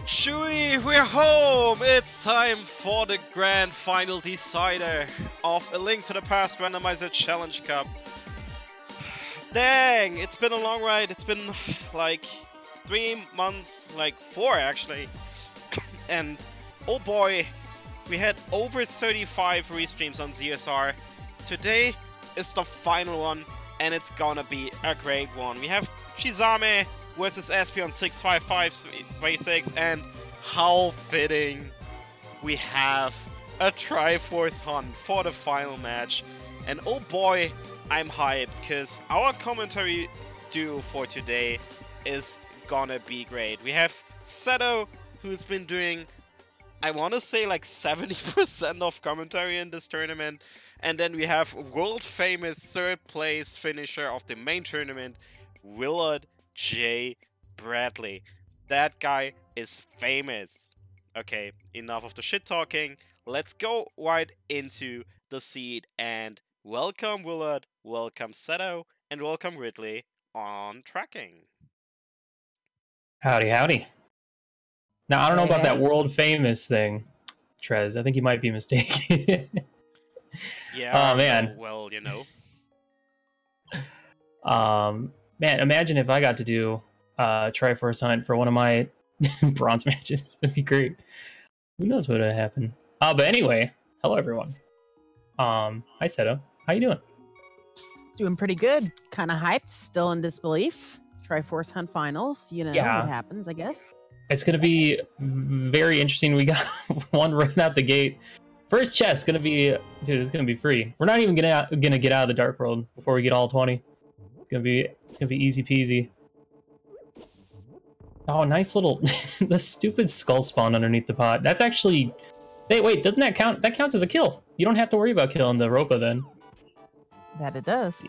Chewie, we're home! It's time for the grand final decider of A Link to the Past Randomizer Challenge Cup. Dang, it's been a long ride. It's been like 3 months, like 4 actually. And oh boy, we had over 35 restreams on ZSR. Today is the final one, and it's gonna be a great one. We have Chisame versus Espeon65536, and how fitting, we have a Triforce hunt for the final match. And oh boy, I'm hyped, because our commentary duo for today is gonna be great. We have Seto, who's been doing, I want to say, like 70% of commentary in this tournament. And then we have world famous 3rd place finisher of the main tournament, Willard J. Bradley. That guy is famous. Okay, enough of the shit talking. Let's go right into the seed, and welcome Willard, welcome Seto, and welcome Ridley on tracking. Howdy, howdy. Now, I don't know about that world famous thing, Trez. I think you might be mistaken. Yeah, oh, man. Well, you know. Man, imagine if I got to do Triforce hunt for one of my bronze matches. That'd be great. Who knows what would happen? But anyway, hello everyone. Hi Seto. How you doing? Doing pretty good. Kind of hyped. Still in disbelief. Triforce hunt finals. You know what happens, I guess. It's gonna be very interesting. We got one right out the gate. First chest gonna be, dude. It's gonna be free. We're not even gonna get out of the Dark World before we get all 20. It's gonna be easy peasy. Oh, nice little the stupid skull spawn underneath the pot. That's actually, hey, wait, doesn't that count? That counts as a kill. You don't have to worry about killing the Ropa then. That it does.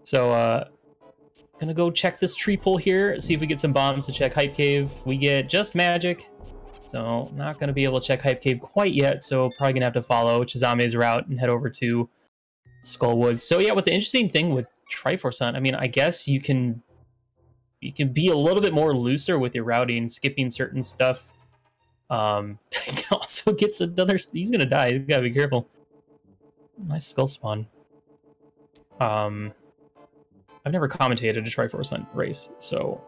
So gonna go check this tree pull here, see if we get some bombs to check Hype Cave. We get just magic, so not gonna be able to check Hype Cave quite yet, so probably gonna have to follow Chisame's route and head over to Skullwoods. So yeah, what the interesting thing with Triforce hunt, I mean, I guess you can be a little bit more looser with your routing, skipping certain stuff. He also gets another, he's gonna die, you gotta be careful. Nice skull spawn. I've never commentated a Triforce hunt race, so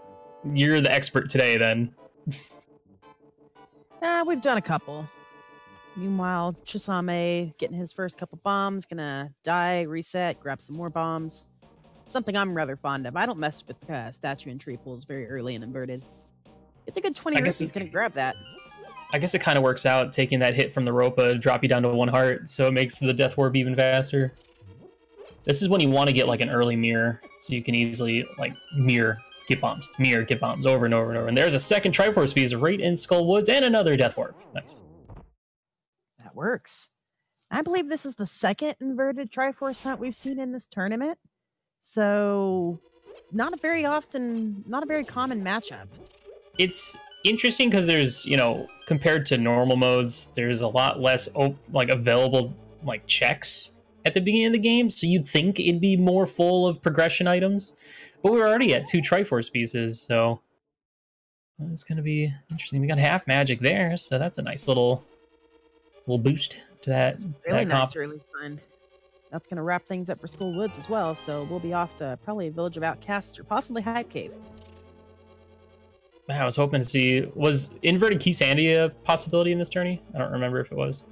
you're the expert today then. We've done a couple. Meanwhile, Chisame getting his first couple bombs, gonna die, reset, grab some more bombs. Something I'm rather fond of. I don't mess with statue and tree pulls very early and inverted. It's a good 20 rupees. He's gonna grab that. I guess it kind of works out, taking that hit from the Ropa, drop you down to 1 heart, so it makes the Death Warp even faster. This is when you want to get like an early mirror, so you can easily like mirror, get bombs, over and over and over. And there's a second Triforce piece right in Skullwoods, and another Death Warp. Nice. That works. I believe this is the second inverted Triforce hunt we've seen in this tournament. So, not a very common matchup. It's interesting because there's, you know, compared to normal modes, there's a lot less available like checks at the beginning of the game, so you'd think it'd be more full of progression items, but we're already at 2 Triforce pieces, so it's gonna be interesting. We got half magic there, so that's a nice little boost to that. Really nice early fun. That's gonna wrap things up for Skullwoods as well, so we'll be off to probably Village of Outcasts or possibly Hype Cave. I was hoping to see, was inverted Chisame a possibility in this tourney? I don't remember if it was.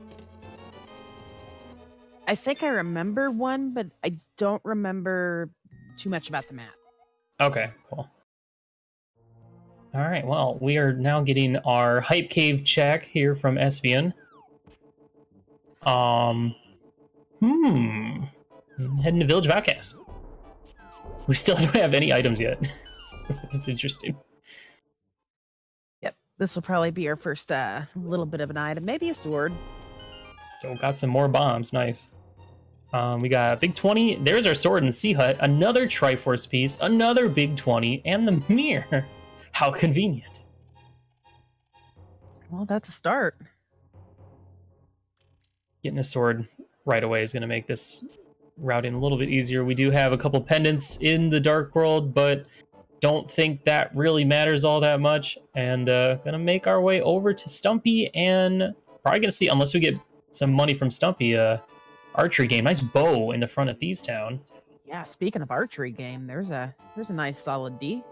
I think I remember one, but I don't remember too much about the map. Okay, cool. All right, well, we are now getting our Hype Cave check here from Espeon. Heading to Village of Outcasts. We still don't have any items yet. It's interesting. Yep, this will probably be our first little bit of an item. Maybe a sword. So got some more bombs, nice. We got a big 20. There's our sword and Sea Hut. Another Triforce piece. Another big 20. And the mirror. How convenient. Well, that's a start. Getting a sword right away is going to make this routing a little bit easier. We do have a couple pendants in the Dark World, but don't think that really matters all that much. And gonna make our way over to Stumpy, and probably gonna see, unless we get some money from Stumpy, archery game. Nice bow in the front of Thieves Town. Yeah, speaking of archery game, there's a nice solid D.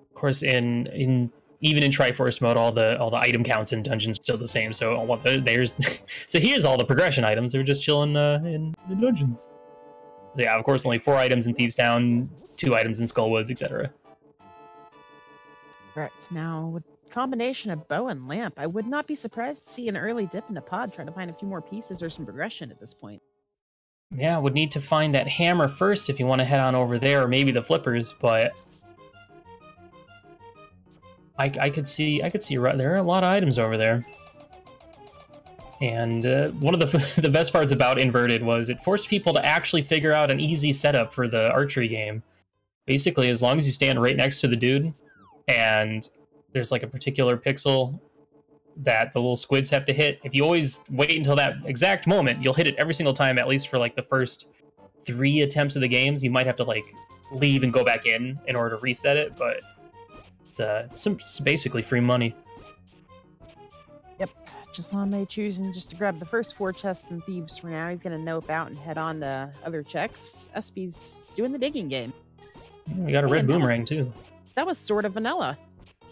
Of course, in even in Triforce mode, all the item counts in dungeons are still the same. So there's so here's all the progression items. They're just chilling in the dungeons. So yeah, of course, only 4 items in Thieves Town, 2 items in Skullwoods, etc. Right now, with combination of bow and lamp, I would not be surprised to see an early dip in a pod, trying to find a few more pieces or some progression at this point. Yeah, would need to find that hammer first if you want to head on over there, or maybe the flippers, but I could see there are a lot of items over there. And one of the best parts about Inverted was it forced people to actually figure out an easy setup for the archery game. Basically, as long as you stand right next to the dude, and there's like a particular pixel that the little squids have to hit, if you always wait until that exact moment, you'll hit it every single time, at least for like the first 3 attempts of the games. You might have to like leave and go back in order to reset it, but it's basically free money. Yep, Chisame choosing just to grab the first 4 chests and thieves for now. He's gonna nope out and head on to other checks. Espy's doing the digging game. We got a red boomerang too. That was sort of vanilla.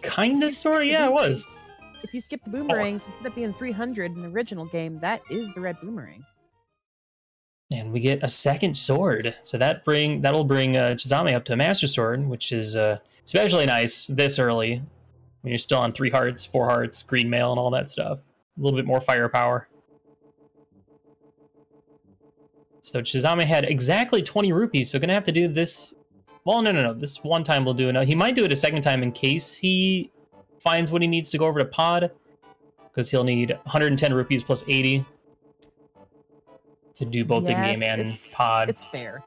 Kinda, sorta, yeah, it was. If you skip the boomerangs, instead of being 300 in the original game, that is the red boomerang. And we get a second sword, so that'll bring Chisame up to Master Sword, which is especially nice this early when you're still on 3 hearts, 4 hearts, green mail, and all that stuff. A little bit more firepower. So Chisame had exactly 20 rupees, so gonna have to do this. Well, no. This one time we'll do it. He might do it a second time in case he finds what he needs to go over to Pod, because he'll need 110 rupees plus 80 to do both the game and Pod. It's fair.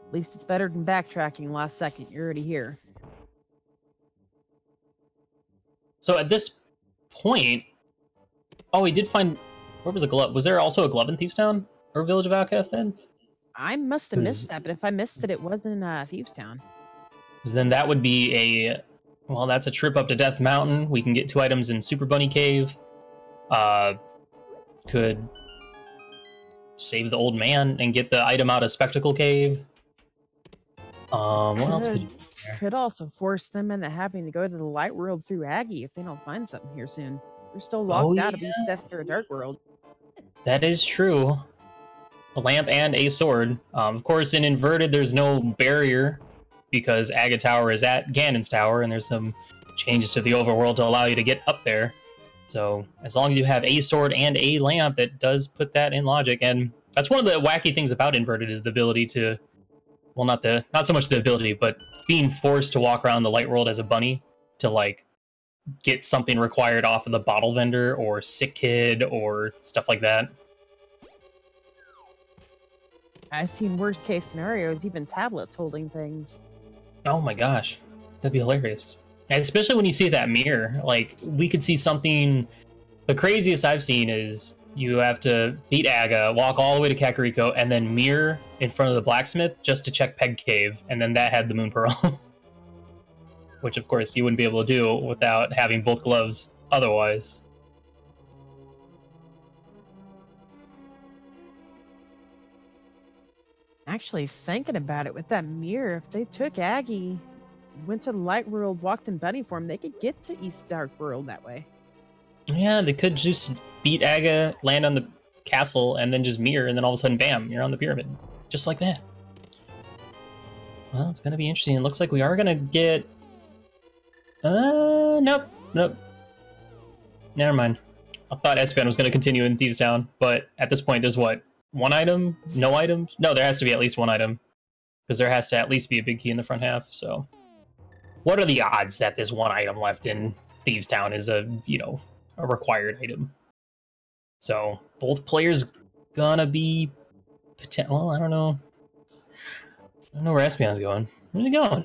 At least it's better than backtracking last second. You're already here. So at this point, oh, he did find, where was a glove? Was there also a glove in Thieves Town or Village of Outcast then? I must have missed that, but if I missed it, it was in Thieves Town. Because then that would be well, that's a trip up to Death Mountain. We can get 2 items in Super Bunny Cave. Could save the old man and get the item out of Spectacle Cave. What else could you do there? Could also force them into having to go to the light world through Aggie if they don't find something here soon. They're still locked out of East Death or Dark World. That is true. A lamp and a sword. Of course, in Inverted, there's no barrier because Aga Tower is at Ganon's Tower, and there's some changes to the overworld to allow you to get up there. So as long as you have a sword and a lamp, it does put that in logic. And that's one of the wacky things about Inverted is the ability to, well, not so much the ability, but being forced to walk around the light world as a bunny to like get something required off of the bottle vendor or sick kid or stuff like that. I've seen worst case scenarios, even tablets holding things. Oh my gosh, that'd be hilarious. And especially when you see that mirror, like we could see something. The craziest I've seen is you have to beat Aga, walk all the way to Kakariko, and then mirror in front of the blacksmith just to check Peg Cave, and then that had the Moon Pearl. Which of course you wouldn't be able to do without having both gloves otherwise. Actually, thinking about it, with that mirror, if they took Aggie, went to the light world, walked in bunny form, they could get to East Dark World that way. Yeah, they could just beat Aga, land on the castle, and then just mirror, and then all of a sudden, bam, you're on the pyramid. Just like that. Well, it's gonna be interesting. It looks like we are gonna get... Nope. Never mind. I thought Espeon was gonna continue in Thieves Town, but at this point, there's what? 1 item? No items? No, there has to be at least 1 item. Because there has to at least be a big key in the front half, so... What are the odds that this 1 item left in Thieves Town is a required item? So, both players gonna be... Well, I don't know. I don't know where Espeon's going. Where's he going?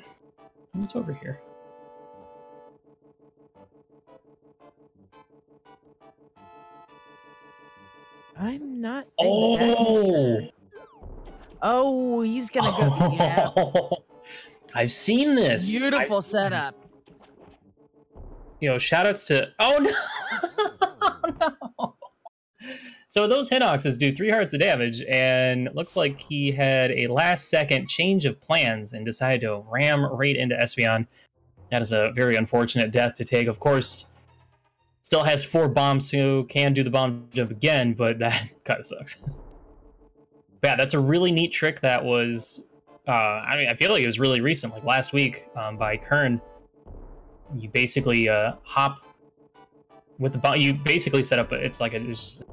It's over here. I'm not Oh! exactly sure. Oh, he's gonna go. Yeah. I've seen this. Beautiful setup. You know, shoutouts to. Oh no! No. So those Hinoxes do 3 hearts of damage, and it looks like he had a last-second change of plans and decided to ram right into Espeon. That is a very unfortunate death to take. Of course, still has 4 bombs, so can do the bomb jump again, but that kind of sucks. But yeah, that's a really neat trick that was... I mean, I feel like it was really recent, like last week, by Kern. You basically hop with the bomb. You basically set up... It's like it's just,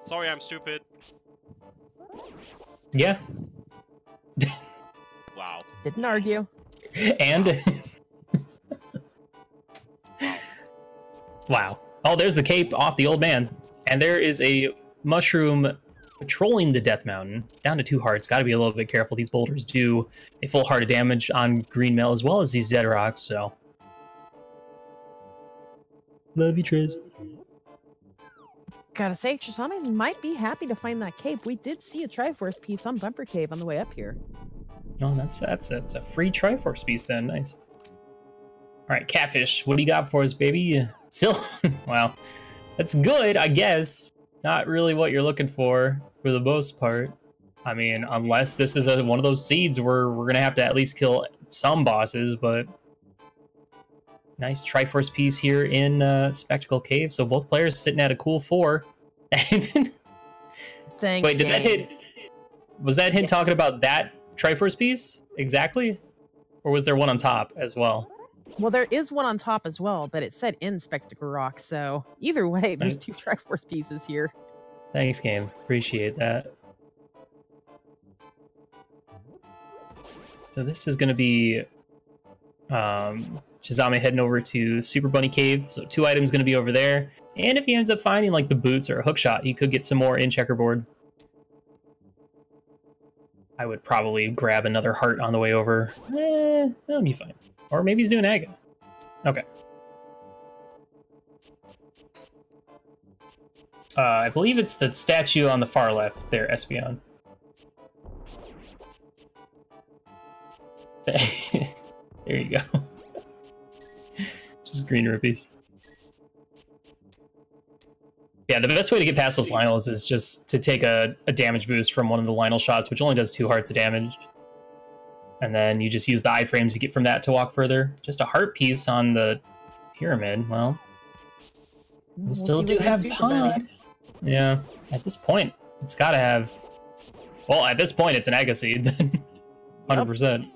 Sorry, I'm stupid. yeah. Wow. Didn't argue. And... Wow. Oh, there's the cape off the old man. And there is a mushroom patrolling the Death Mountain. Down to 2 hearts. Gotta be a little bit careful. These boulders do a full heart of damage on green mail as well as these dead rocks, so... Love you, Triz. Gotta say, Chisame might be happy to find that cape. We did see a Triforce piece on Bumper Cave on the way up here. Oh, that's a free Triforce piece then. Nice. All right, Catfish, what do you got for us, baby? Still, wow, that's good, I guess. Not really what you're looking for the most part. I mean, unless this is one of those seeds where we're gonna have to at least kill some bosses, but nice Triforce piece here in Spectacle Cave. So both players sitting at a cool 4. Thanks. Wait, did that hit? Was that hint talking about that Triforce piece exactly, or was there one on top as well? Well, there is one on top as well, but it said in Spectacle Rock, so either way, there's 2 Triforce pieces here. Thanks, game. Appreciate that. So this is going to be Chisame heading over to Super Bunny Cave. So 2 items going to be over there. And if he ends up finding like the boots or a hook shot, he could get some more in checkerboard. I would probably grab another heart on the way over. That'll be fine. Or maybe he's doing Aga. Okay. I believe it's the statue on the far left there, Espeon. There you go. Just green rupees. Yeah, the best way to get past those Lionels is just to take a damage boost from one of the Lionel shots, which only does 2 hearts of damage. And then you just use the iframes you get from that to walk further. Just a heart piece on the pyramid. Well, we still do have Pod. Yeah, at this point, it's got to have... Well, at this point, it's an Aga Seed, then. 100%.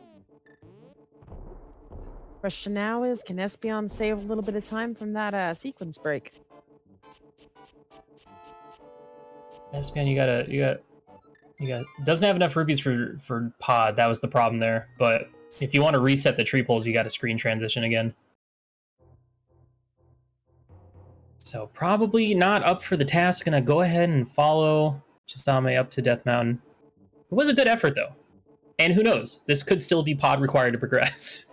Question now is, can Espeon save a little bit of time from that sequence break? Espeon, you got doesn't have enough rupees for Pod. That was the problem there. But if you want to reset the tree poles, you got to screen transition again. So probably not up for the task. Gonna go ahead and follow Chisame up to Death Mountain. It was a good effort though, and who knows? This could still be Pod required to progress.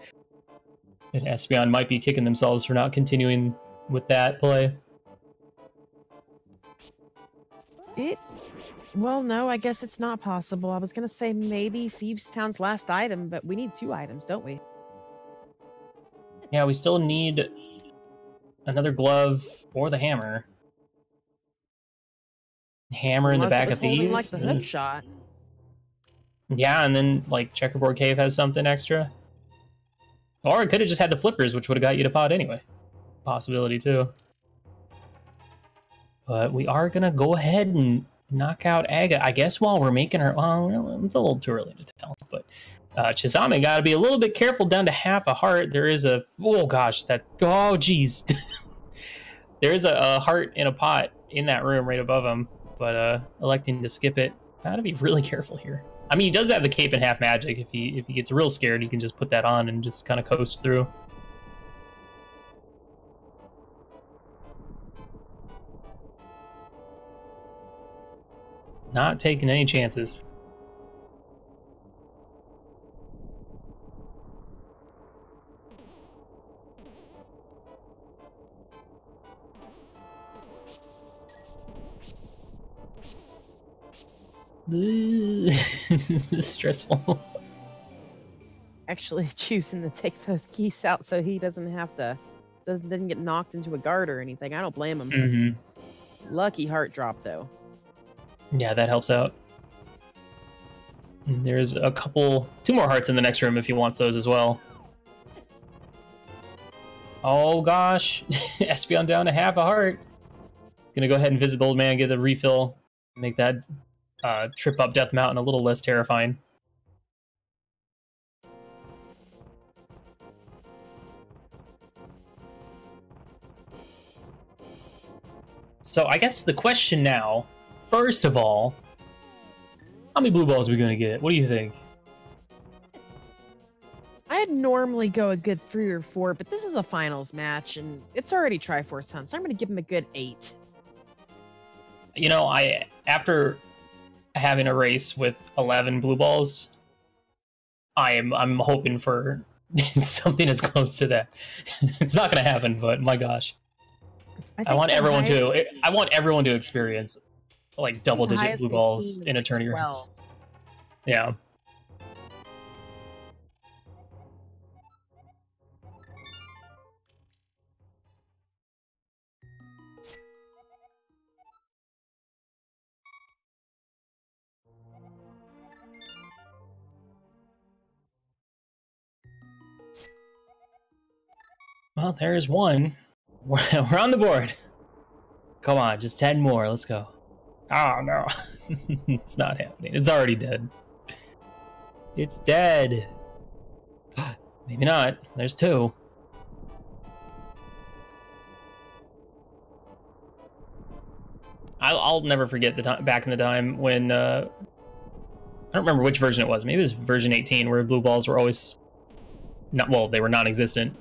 And Espeon might be kicking themselves for not continuing with that play. Well, no, I guess it's not possible. I was going to say maybe Thieves Town's last item, but we need 2 items, don't we? Yeah, we still need another glove or the hammer. Hammer in the back of these. Like the hook shot. Yeah, and then like Checkerboard Cave has something extra. Or it could have just had the flippers, which would have got you to Pod anyway. Possibility too. But we are gonna go ahead and knock out Aga, I guess, while we're making her... Well, it's a little too early to tell, but Chisame got to be a little bit careful down to half a heart. There is a... Oh, gosh, that... Oh, jeez. There is a heart in a pot in that room right above him, but electing to skip it. Got to be really careful here. I mean, he does have the cape and half magic. If he gets real scared, he can just put that on and just kind of coast through. Not taking any chances. This is stressful. Actually choosing to take those geese out so he doesn't have to, doesn't get knocked into a guard or anything. I don't blame him. Mm-hmm. Lucky heart drop though. Yeah, that helps out. And there's a couple, 2 more hearts in the next room if he wants those as well. Oh gosh, Espeon down to half a heart. He's gonna go ahead and visit the old man, get a refill, make that trip up Death Mountain a little less terrifying. So I guess the question now, first of all, how many blue balls are we gonna get? What do you think? I'd normally go a good 3 or 4, but this is a finals match and it's already Triforce Hunt, so I'm gonna give him a good 8. You know, after having a race with 11 blue balls, I'm hoping for something as close to that. It's not going to happen, but my gosh, I want everyone to experience like double-digit blue balls in a tourney race. Yeah. Well, there's one. We're on the board. Come on, just 10 more. Let's go. Oh, no. It's not happening. It's already dead. It's dead. Maybe not. There's 2. I'll never forget the time back in the time when I don't remember which version it was. Maybe it was version 18 where blue balls were always not, well, they were non-existent.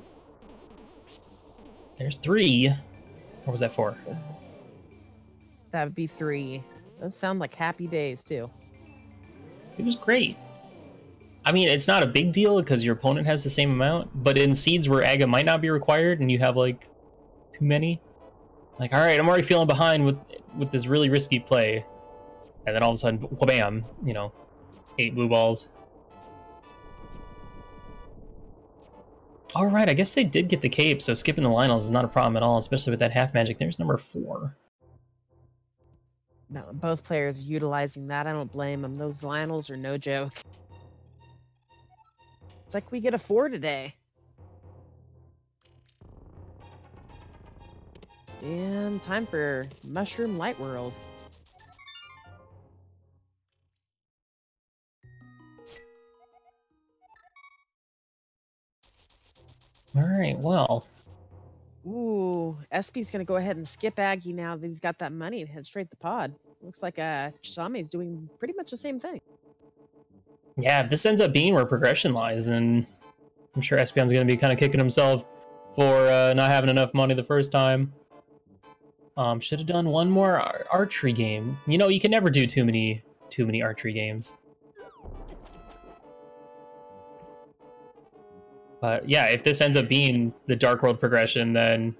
There's 3. What was that for? That would be 3. Those sound like happy days too. It was great. I mean, it's not a big deal because your opponent has the same amount, but in seeds where Aga might not be required and you have like too many, like, all right, I'm already feeling behind with this really risky play, and then all of a sudden, wham, you know, 8 blue balls. All right, I guess they did get the cape, so skipping the Lionels is not a problem at all, especially with that half magic. There's number 4. No, both players are utilizing that. I don't blame them. Those Lionels are no joke. It's like we get a 4 today. And time for Mushroom Light World. All right, well. Ooh, Espy's going to go ahead and skip Aggie now that he's got that money and head straight to the pod. Looks like Chisame is doing pretty much the same thing. Yeah, if this ends up being where progression lies, then I'm sure Espeon's going to be kind of kicking himself for not having enough money the first time. Should have done one more archery game. You know, you can never do too many archery games. But yeah, if this ends up being the Dark World progression, then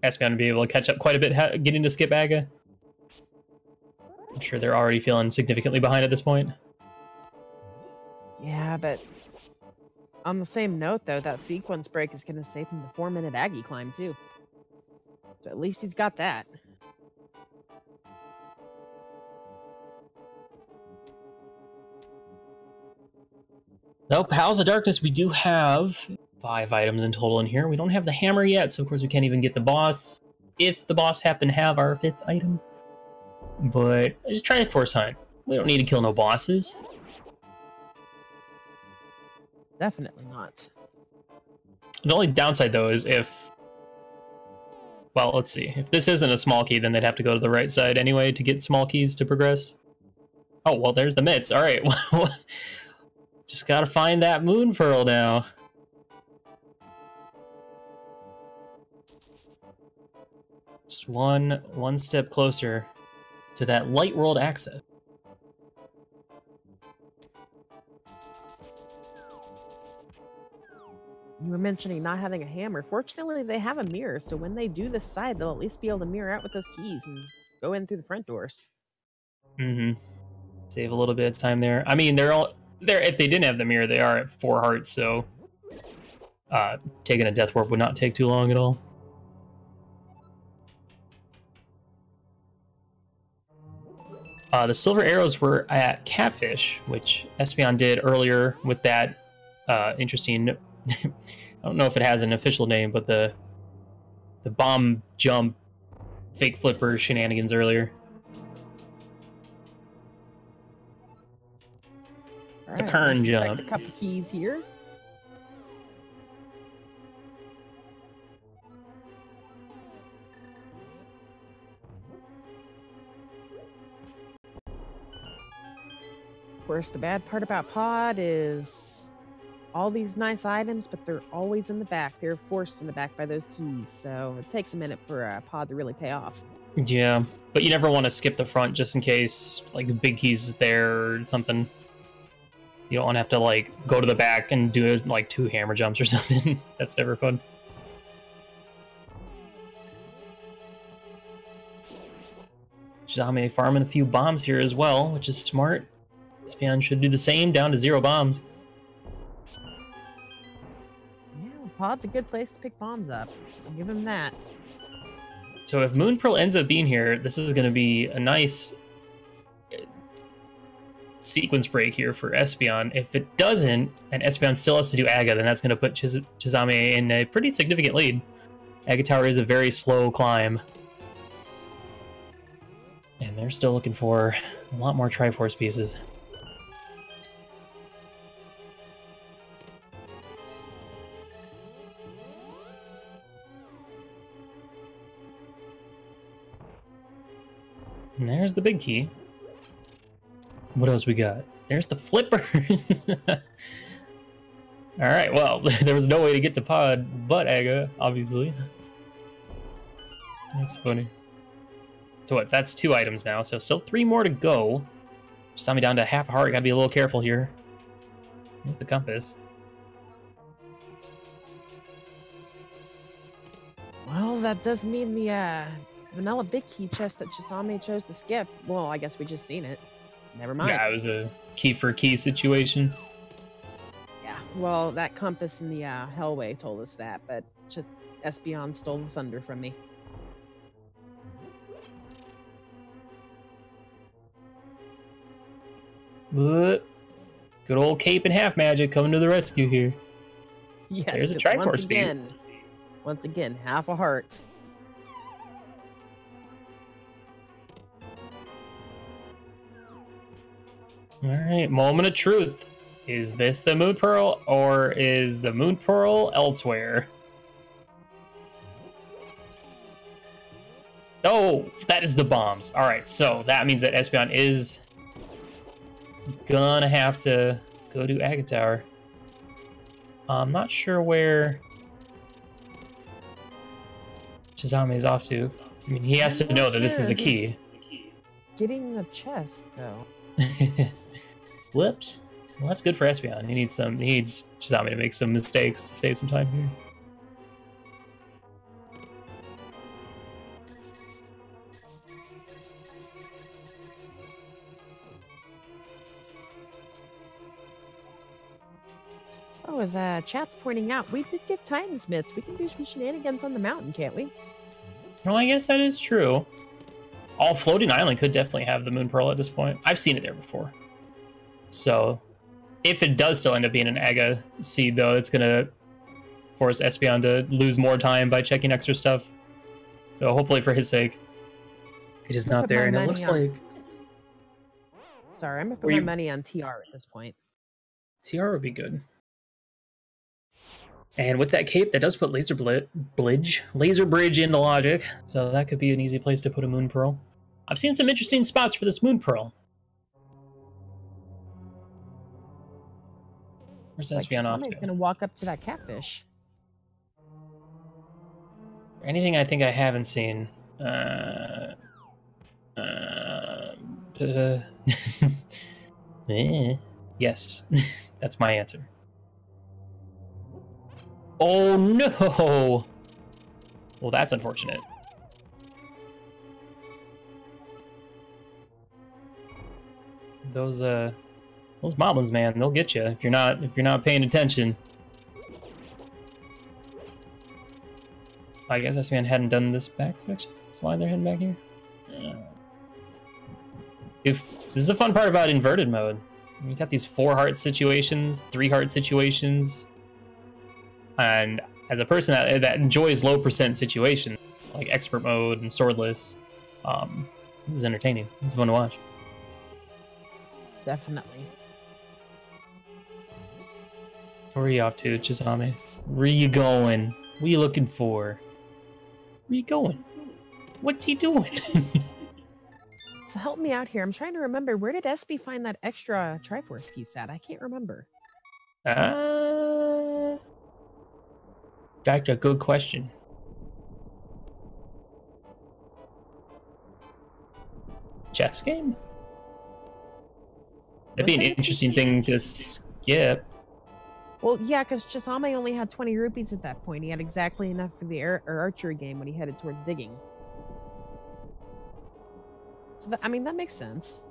Espeon will be able to catch up quite a bit getting to skip Aga. I'm sure they're already feeling significantly behind at this point. Yeah, but on the same note, though, that sequence break is going to save him the 4-minute Aggie climb, too. So at least he's got that. So, Pals of Darkness, we do have 5 items in total in here. We don't have the hammer yet, so of course we can't even get the boss. If the boss happened to have our 5th item. But just try to force hunt. We don't need to kill no bosses. Definitely not. The only downside, though, is if... Well, let's see. If this isn't a small key, then they'd have to go to the right side anyway to get small keys to progress. Oh, well, there's the mitts. All right. Just gotta find that moon pearl now. Just one step closer to that light world access. You were mentioning not having a hammer. Fortunately, they have a mirror, so when they do this side, they'll at least be able to mirror out with those keys and go in through the front doors. Mm-hmm. Save a little bit of time there. I mean, they're all there. If they didn't have the mirror, they are at 4 hearts, so taking a death warp would not take too long at all. The silver arrows were at Catfish, which Espeon did earlier with that interesting. I don't know if it has an official name, but the bomb jump fake flipper shenanigans earlier. All The right, Kern let's jump. inspect a couple keys here. Of course, the bad part about Pod is all these nice items, but they're always in the back. They're forced in the back by those keys, so it takes a minute for Pod to really pay off. Yeah, but you never want to skip the front just in case, like, big keys there or something. You don't want to have to, like, go to the back and do, like, 2 hammer jumps or something. That's never fun. Chisame farming a few bombs here as well, which is smart. Espeon should do the same, down to 0 bombs. Yeah, Pod's a good place to pick bombs up. I'll give him that. So if Moon Pearl ends up being here, this is going to be a nice sequence break here for Espeon. If it doesn't, and Espeon still has to do Aga, then that's going to put Chisame in a pretty significant lead. Aga Tower is a very slow climb. And they're still looking for a lot more Triforce pieces. And there's the big key. What else we got? There's the flippers! Alright, well, there was no way to get to Pod but Aga, obviously. That's funny. So what, that's 2 items now, so still 3 more to go. Just got me down to half a heart, gotta be a little careful here. Here's the compass. Well, that does mean the vanilla big key chest that Chisame chose to skip. Well, I guess we just seen it. Never mind. Yeah, it was a key for key situation. Yeah, well, that compass in the Hellway told us that, but Espeon stole the thunder from me. But good old Cape and Half Magic coming to the rescue here. Yes, There's a just Triforce piece. Once again, half a heart. Alright, moment of truth. Is this the Moon Pearl, or is the Moon Pearl elsewhere? Oh, that is the bombs. Alright, so that means that Espeon is gonna have to go to Aga Tower. I'm not sure where Chisame is off to. I mean, he has to know that this is a key. Getting the chest, though. Whoops. Well, that's good for Espeon. He needs Chisame to make some mistakes to save some time here. Oh, as chat's pointing out, we did get Titan Smiths. We can do some shenanigans on the mountain, can't we? Well, I guess that is true. All Floating Island could definitely have the Moon Pearl at this point. I've seen it there before. So, if it does still end up being an Aga seed, though, it's going to force Espeon to lose more time by checking extra stuff. So, hopefully for his sake, it is not there. And it looks like... Sorry, I'm going to put my money on TR at this point. TR would be good. And with that cape, that does put Laser Bridge into logic. So that could be an easy place to put a Moon Pearl. I've seen some interesting spots for this Moon Pearl. Where's Espeon off to? Somebody's going to walk up to that catfish. Anything I think I haven't seen. Yes. That's my answer. Oh no! Well, that's unfortunate. Those moblins, man, they'll get you if you're not paying attention. I guess Espeon hadn't done this back section. That's why they're heading back here. This is the fun part about inverted mode. You got these 4 heart situations, 3 heart situations, and as a person that enjoys low percent situations like expert mode and swordless, this is entertaining. It's fun to watch. Definitely. Where are you off to, Chisame? Where you going? What are you looking for? Where you going? What's he doing? So help me out here. I'm trying to remember, where did Espy find that extra Triforce piece at? I can't remember. That's a good question. Chess game? That'd be an interesting thing to skip. Well, yeah, because Chisame only had 20 rupees at that point. He had exactly enough for the archery game when he headed towards digging. So, I mean, that makes sense.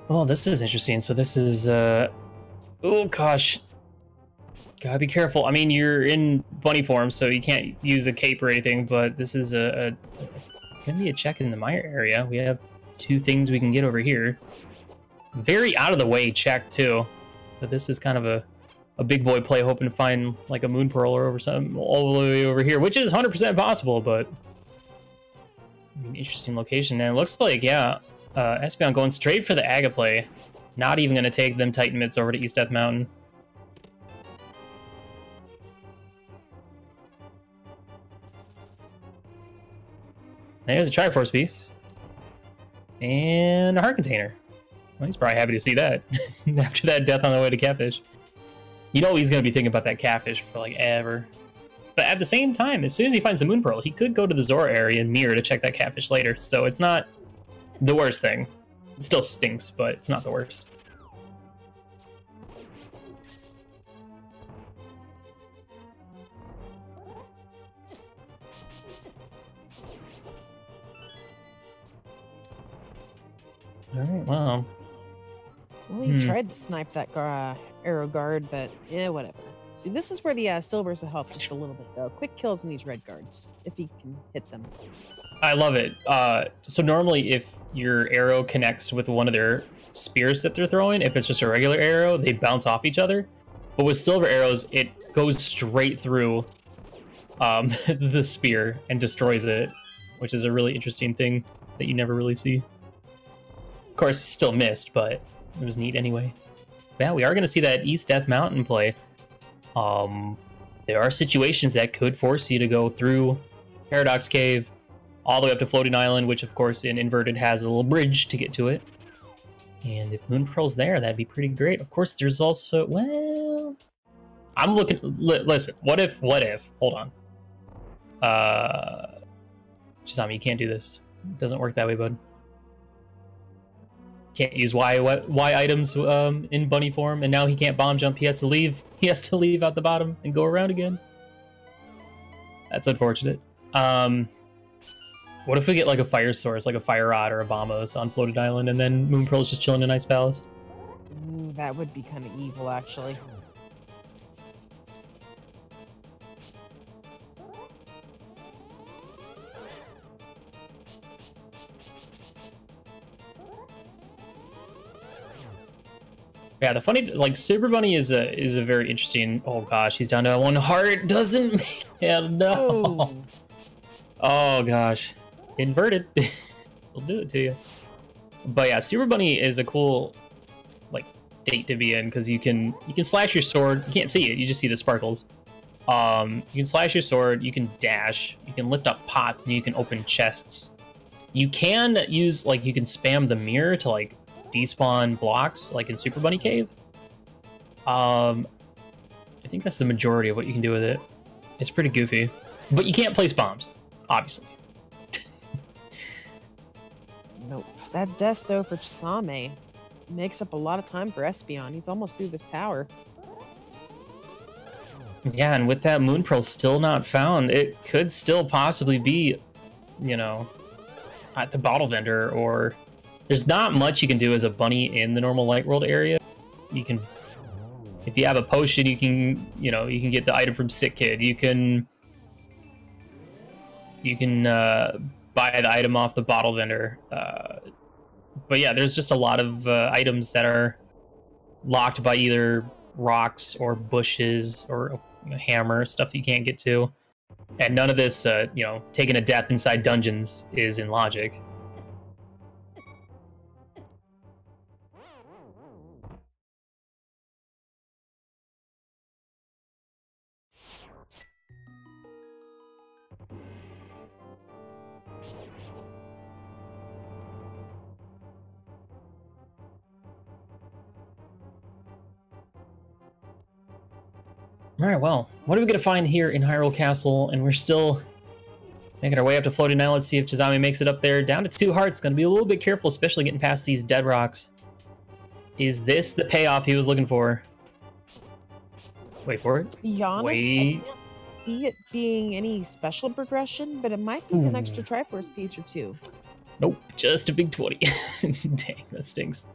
Oh, this is interesting. So this is, oh gosh. Gotta be careful. I mean, you're in bunny form, so you can't use a cape or anything, but this is gonna be a check in the mire area. We have 2 things we can get over here. Very out of the way check, too. But this is kind of a big boy play, hoping to find like a moon pearl or over something all the way over here, which is 100% possible, but I mean, interesting location. And it looks like, yeah, Espeon going straight for the Aga play. Not even going to take them Titan mids over to East Death Mountain. There's a Triforce piece. And a heart container. Well, he's probably happy to see that. After that death on the way to Catfish. You know he's going to be thinking about that Catfish for like ever. But at the same time, as soon as he finds the Moon Pearl, he could go to the Zora area and mirror to check that Catfish later. So it's not the worst thing. It still stinks, but it's not the worst. Alright, well. Well, he tried to snipe that arrow guard, but yeah, whatever. See, this is where the silvers will help just a little bit, though. Quick kills in these red guards, if he can hit them. I love it. So normally if your arrow connects with one of their spears that they're throwing, if it's just a regular arrow, they bounce off each other. But with silver arrows, it goes straight through the spear and destroys it, which is a really interesting thing that you never really see. Of course, it's still missed, but it was neat anyway. Yeah, we are going to see that East Death Mountain play. There are situations that could force you to go through Paradox Cave, all the way up to Floating Island, which of course in Inverted has a little bridge to get to it. And if Moon Pearl's there, that'd be pretty great. Of course, there's also, well, I'm looking, listen, what if, hold on. Chisame, you can't do this. It doesn't work that way, bud. Can't use Y items in bunny form, and now he can't bomb jump. He has to leave. He has to leave out the bottom and go around again. That's unfortunate. What if we get like a fire source, like a fire rod or a Bombos on Floated Island, and then Moon Pearl's just chilling in Ice Palace? Ooh, that would be kind of evil, actually. Yeah, the funny, like, Super Bunny is a very interesting. Oh gosh, he's down to 1 heart. Doesn't make it. No. Oh. Oh gosh, inverted. We'll do it to you. But yeah, Super Bunny is a cool, like, state to be in because you can slash your sword. You can't see it. You just see the sparkles. You can slash your sword. You can dash. You can lift up pots, and you can open chests. You can use, like, you can spam the mirror to, like, despawn blocks like in Super Bunny Cave. I think that's the majority of what you can do with it. It's pretty goofy. But you can't place bombs, obviously. Nope. That death, though, for Chisame makes up a lot of time for Espeon. He's almost through this tower. Yeah, and with that Moon Pearl still not found, it could still possibly be, you know, at the bottle vendor, or there's not much you can do as a bunny in the normal Light World area. You can, if you have a potion, you can, you know, you can get the item from Sick Kid. You can buy the item off the bottle vendor. But yeah, there's just a lot of items that are locked by either rocks or bushes or a hammer, stuff you can't get to. And none of this, you know, taking a death inside dungeons is in logic. Alright, well, what are we going to find here in Hyrule Castle? And we're still making our way up to Floating Island. Let's see if Chisame makes it up there. Down to 2 hearts. Going to be a little bit careful, especially getting past these dead rocks. Is this the payoff he was looking for? Wait for it. To be honest, Wait. I can't see it being any special progression, but it might be an extra Triforce piece or 2. Nope, just a big 20. Dang, that stings.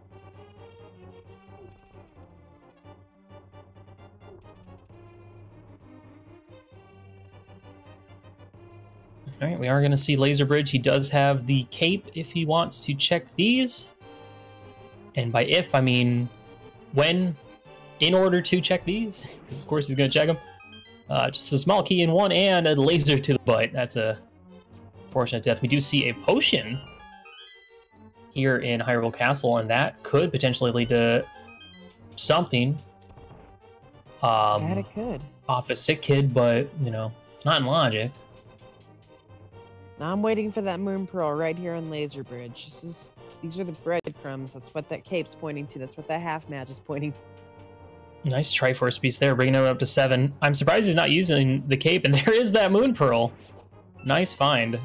Alright, we are going to see Laser Bridge. He does have the cape if he wants to check these. And by if, I mean when, in order to check these. Of course he's going to check them. Just a small key in one and a laser to the butt. That's a fortunate death. We do see a potion here in Hyrule Castle, and that could potentially lead to something. That it could. Off a Sick Kid, but, you know, it's not in logic. Now I'm waiting for that Moon Pearl right here on Laser Bridge. These are the breadcrumbs. That's what that cape's pointing to. That's what that half match is pointing to. Nice Triforce piece there, bringing him up to 7. I'm surprised he's not using the cape, and there is that Moon Pearl. Nice find.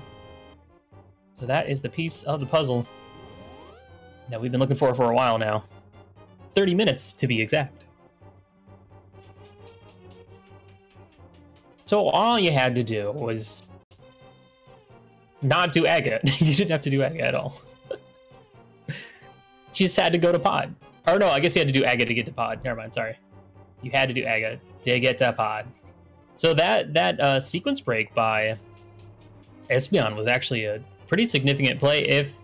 So that is the piece of the puzzle that we've been looking for a while now. 30 minutes, to be exact. So all you had to do was not do Aga. You didn't have to do Aga at all. You just had to go to Pod. Or no, I guess you had to do Aga to get to Pod. Never mind, sorry. You had to do Aga to get to Pod. So that sequence break by Espeon was actually a pretty significant play. If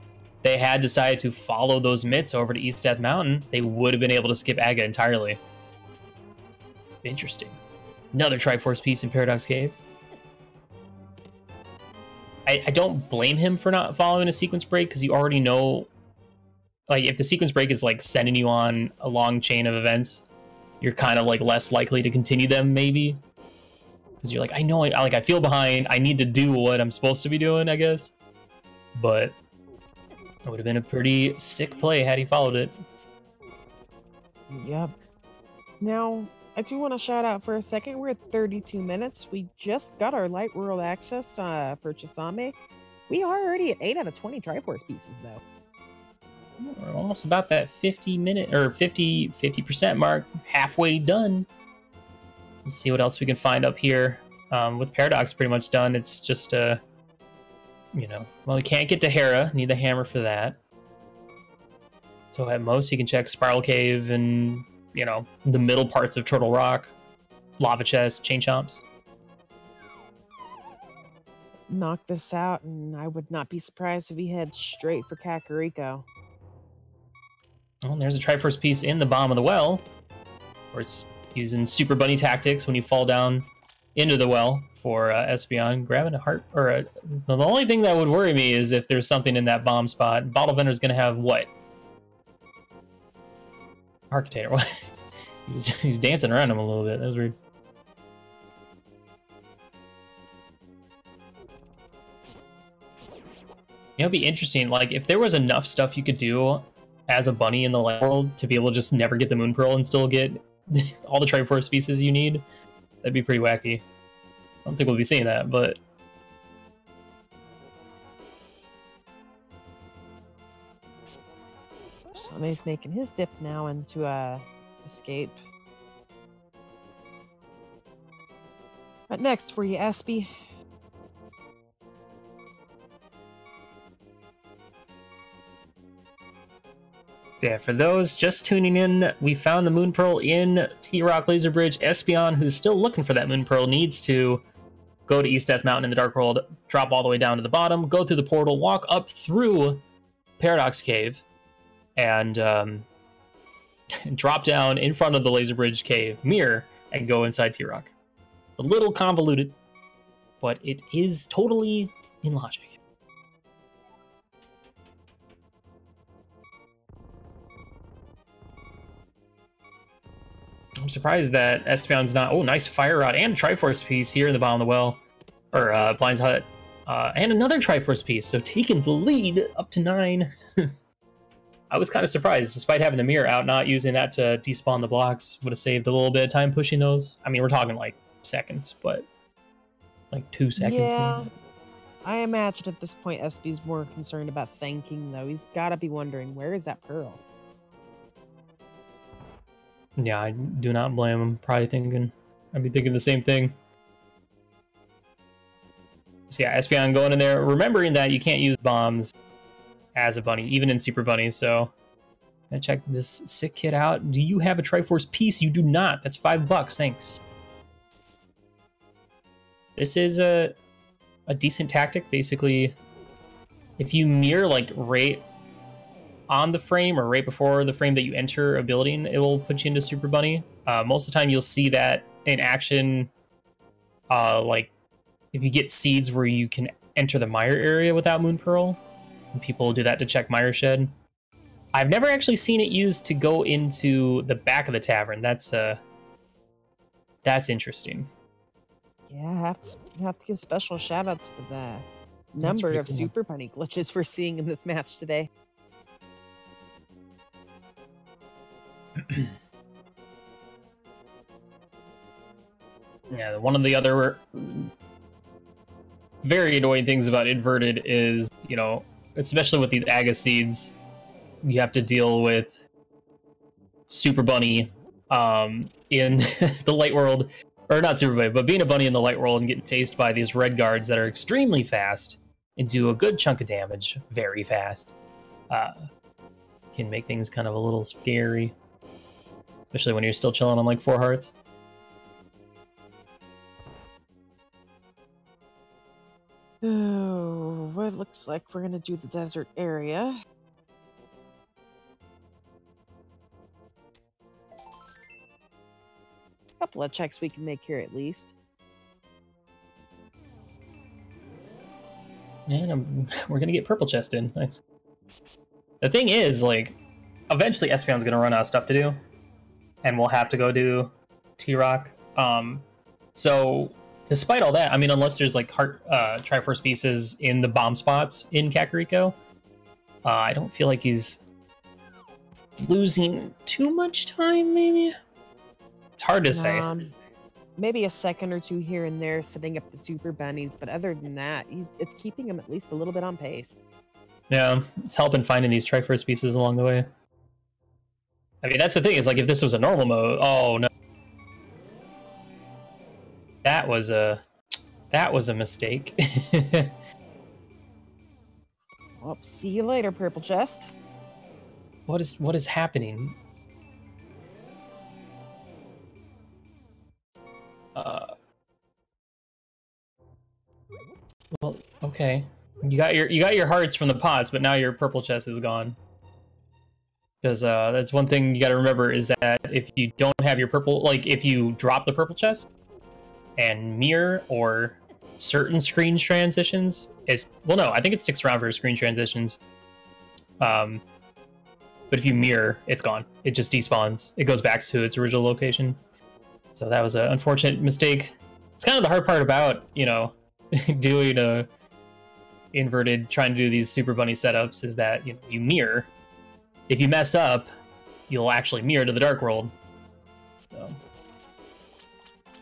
they had decided to follow those mitts over to East Death Mountain, they would have been able to skip Aga entirely. Interesting. Another Triforce piece in Paradox Cave. I don't blame him for not following a sequence break, because you already know, like, if the sequence break is like sending you on a long chain of events, you're kind of like less likely to continue them, maybe, because you're like, I know, I feel behind, I need to do what I'm supposed to be doing, I guess. But it would have been a pretty sick play had he followed it. Yep. Now, I do want to shout out for a second. We're at 32 minutes. We just got our Light World access for Chisame. We are already at 8 out of 20 Triforce pieces, though. We're almost about that 50% mark, halfway done. Let's see what else we can find up here. With Paradox pretty much done, it's just, you know, well, we can't get to Hera, need the hammer for that. So at most, you can check Spiral Cave and, you know, the middle parts of Turtle Rock, Lava Chest, Chain Chomps. Knock this out, and I would not be surprised if he heads straight for Kakariko. Oh, there's a Triforce piece in the bottom of the well. Or it's using Super Bunny tactics when you fall down into the well for Espeon. Grabbing a heart, or the only thing that would worry me is if there's something in that bomb spot. Bottle Vendor's gonna have what? Architator. What? he was dancing around him a little bit. That was weird. It'd be interesting, like, if there was enough stuff you could do as a bunny in the Light World to be able to just never get the Moon Pearl and still get all the Triforce pieces you need. That'd be pretty wacky. I don't think we'll be seeing that, but Chisame's making his dip now into escape. What next for you, Espy? yeah, for those just tuning in, we found the Moon Pearl in T-Rock Laser Bridge. Espeon, who's still looking for that Moon Pearl, needs to go to East Death Mountain in the Dark World, drop all the way down to the bottom, go through the portal, walk up through Paradox Cave, and drop down in front of the Laser Bridge Cave mirror and go inside T-Rock. A little convoluted, but it is totally in logic. I'm surprised that Espeon's not... Oh, nice Fire Rod and Triforce piece here in the bottom of the well. Or Blind's Hut. And another Triforce piece, so taking the lead up to 9. I was kind of surprised, despite having the mirror out, not using that to despawn the blocks. Would have saved a little bit of time pushing those. I mean, we're talking like seconds, but like 2 seconds. Yeah, maybe. I imagine at this point Espy's more concerned about thanking, though. He's got to be wondering, where is that pearl? Yeah, I do not blame him. Probably thinking... I'd be thinking the same thing. So yeah, Espeon going in there, remembering that you can't use bombs as a bunny, even in Super Bunny, so... Gonna check this sick kid out. Do you have a Triforce piece? You do not. That's $5, thanks. This is a decent tactic, basically. If you mirror, like, right on the frame or right before the frame that you enter a building, it will put you into Super Bunny. Most of the time you'll see that in action, like if you get seeds where you can enter the mire area without Moon Pearl, and people do that to check mire shed. I've never actually seen it used to go into the back of the tavern. That's interesting. Yeah, I have to give special shout outs to the number of cool. Super Bunny glitches we're seeing in this match today. Yeah, one of the other very annoying things about Inverted is, you know, especially with these Aga seeds, you have to deal with Super Bunny in the Light World, or not Super Bunny, but being a bunny in the Light World and getting chased by these red guards that are extremely fast and do a good chunk of damage very fast. Can make things kind of a little scary. Especially when you're still chilling on like 4 hearts. Oh, well, it looks like we're gonna do the desert area. Couple of checks we can make here at least. And we're gonna get purple chest in. Nice. The thing is, like, eventually Espeon's gonna run out of stuff to do. And we'll have to go do T-Rock. So, despite all that, I mean, unless there's like Triforce pieces in the bomb spots in Kakariko, I don't feel like he's losing too much time, maybe? It's hard to say. Maybe a second or two here and there setting up the Super Bunnies, but other than that, it's keeping him at least a little bit on pace. Yeah, it's helping finding these Triforce pieces along the way. I mean, that's the thing, is like, if this was a normal mode, oh no. That was a mistake. Well, see you later, purple chest. What is happening? Well, okay. You got your hearts from the pots, but now your purple chest is gone. Because that's one thing you got to remember, is that if you don't have your purple, like if you drop the purple chest and mirror or certain screen transitions, well, no, I think it sticks around for screen transitions. But if you mirror, it's gone. It just despawns. It goes back to its original location. So that was an unfortunate mistake. It's kind of the hard part about, you know, doing a inverted, trying to do these Super Bunny setups, is that, you know, you mirror. If you mess up, you'll actually mirror to the Dark World. So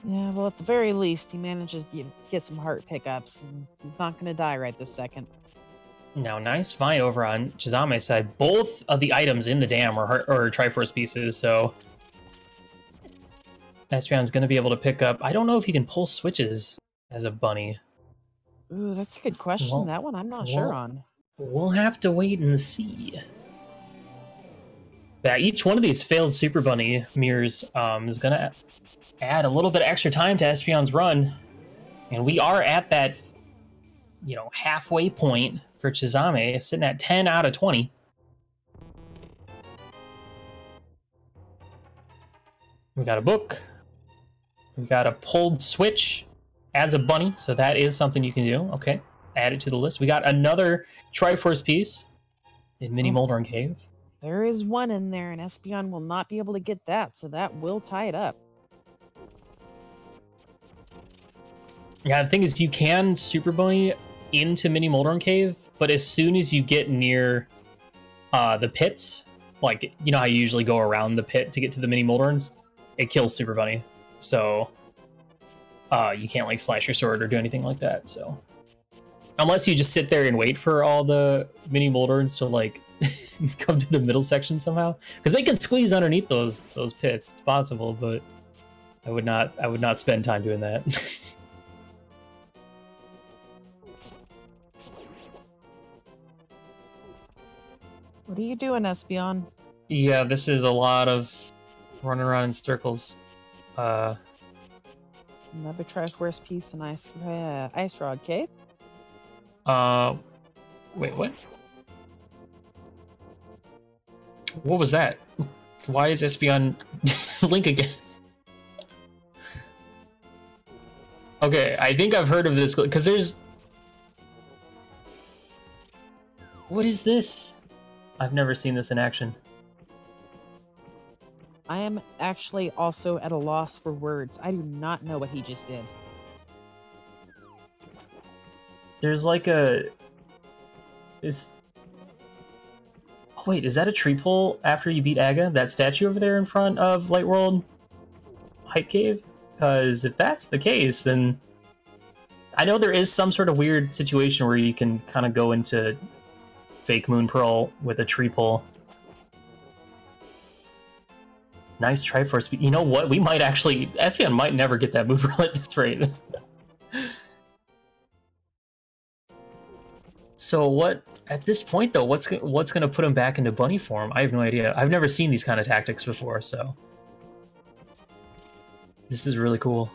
Yeah, well, at the very least, he manages to get some heart pickups, and he's not going to die right this second. Now, nice find over on Chisame's side. Both of the items in the dam are Triforce pieces, so Espeon's going to be able to pick up. I don't know if he can pull switches as a bunny. Ooh, that's a good question. Well, that one I'm not sure on. We'll have to wait and see. Yeah, each one of these failed Super Bunny mirrors is going to add a little bit of extra time to Espeon's run. And we are at that, halfway point for Chisame, sitting at 10 out of 20. We got a book. We got a pulled switch as a bunny, so that is something you can do. Okay, add it to the list. We got another Triforce piece in Mini Moldorn Cave. There is one in there, and Espeon will not be able to get that, so that will tie it up. Yeah, the thing is, you can Super Bunny into Mini Moldorn Cave, but as soon as you get near the pits, like, you know how you usually go around the pit to get to the Mini Moldorns? It kills Super Bunny. So, you can't, like, slash your sword or do anything like that, so. Unless you just sit there and wait for all the Mini Moldorns to, like, come to the middle section somehow. Because they can squeeze underneath those pits. It's possible, but I would not spend time doing that. What are you doing, Espeon? Yeah, this is a lot of running around in circles. Another Triforce piece and Ice Rod Cave. Wait, what? What was that? Why is Espeon Link again? Okay, I think I've heard of this, because there's... What is this? I've never seen this in action. I am actually also at a loss for words. I do not know what he just did. There's like a... Oh wait, is that a tree pull after you beat Aga? That statue over there in front of Light World Hype Cave? Because if that's the case, then... I know there is some sort of weird situation where you can kind of go into Fake Moon Pearl with a tree pull. Nice Triforce. You know what? We might actually... Espeon might never get that Moon Pearl at this rate. So what... At this point, though, what's going to put him back into bunny form? I have no idea. I've never seen these kind of tactics before, so... This is really cool.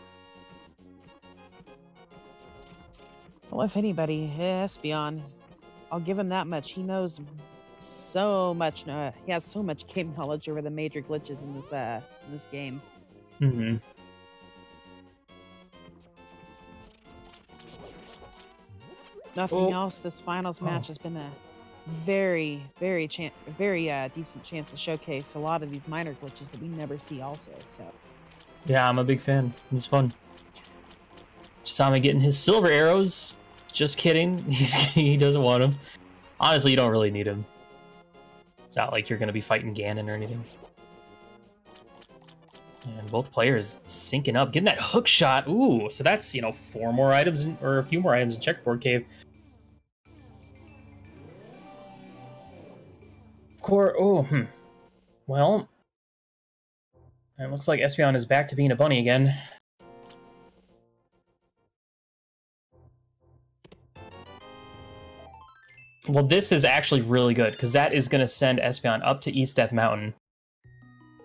Well, if anybody, Espeon, I'll give him that much. He knows so much. He has so much game knowledge over the major glitches in this game. Mm-hmm. Nothing else. This finals match has been a very, very decent chance to showcase a lot of these minor glitches that we never see. Also, so. Yeah, I'm a big fan. It's fun. Chisame getting his silver arrows. Just kidding. He doesn't want them. Honestly, you don't really need him. It's not like you're going to be fighting Ganon or anything. And both players syncing up, getting that hook shot. Ooh, so that's, 4 more items, or a few more items in Checkerboard Cave. Well, it looks like Espeon is back to being a bunny again. Well, this is actually really good, because that is going to send Espeon up to East Death Mountain,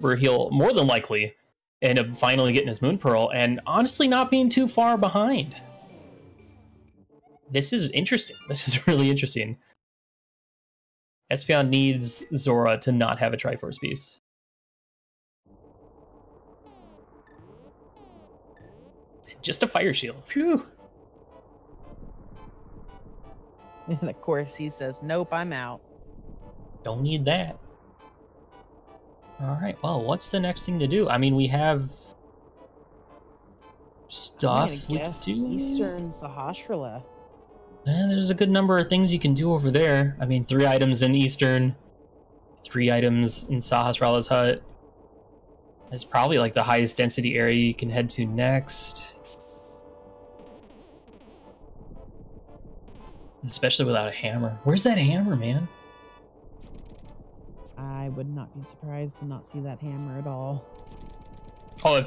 where he'll more than likely end up finally getting his Moon Pearl, and honestly not being too far behind. This is interesting. This is really interesting. Espeon needs Zora to not have a Triforce piece. Just a Fire Shield. Phew. And of course he says, nope, I'm out. Don't need that. Alright, well, what's the next thing to do? I mean, we have stuff we can do. Eastern Sahasrara. There's a good number of things you can do over there. I mean, 3 items in Eastern, 3 items in Sahasrara's hut. It's probably like the highest density area you can head to next. Especially without a hammer. Where's that hammer, man? I would not be surprised to not see that hammer at all. Oh, if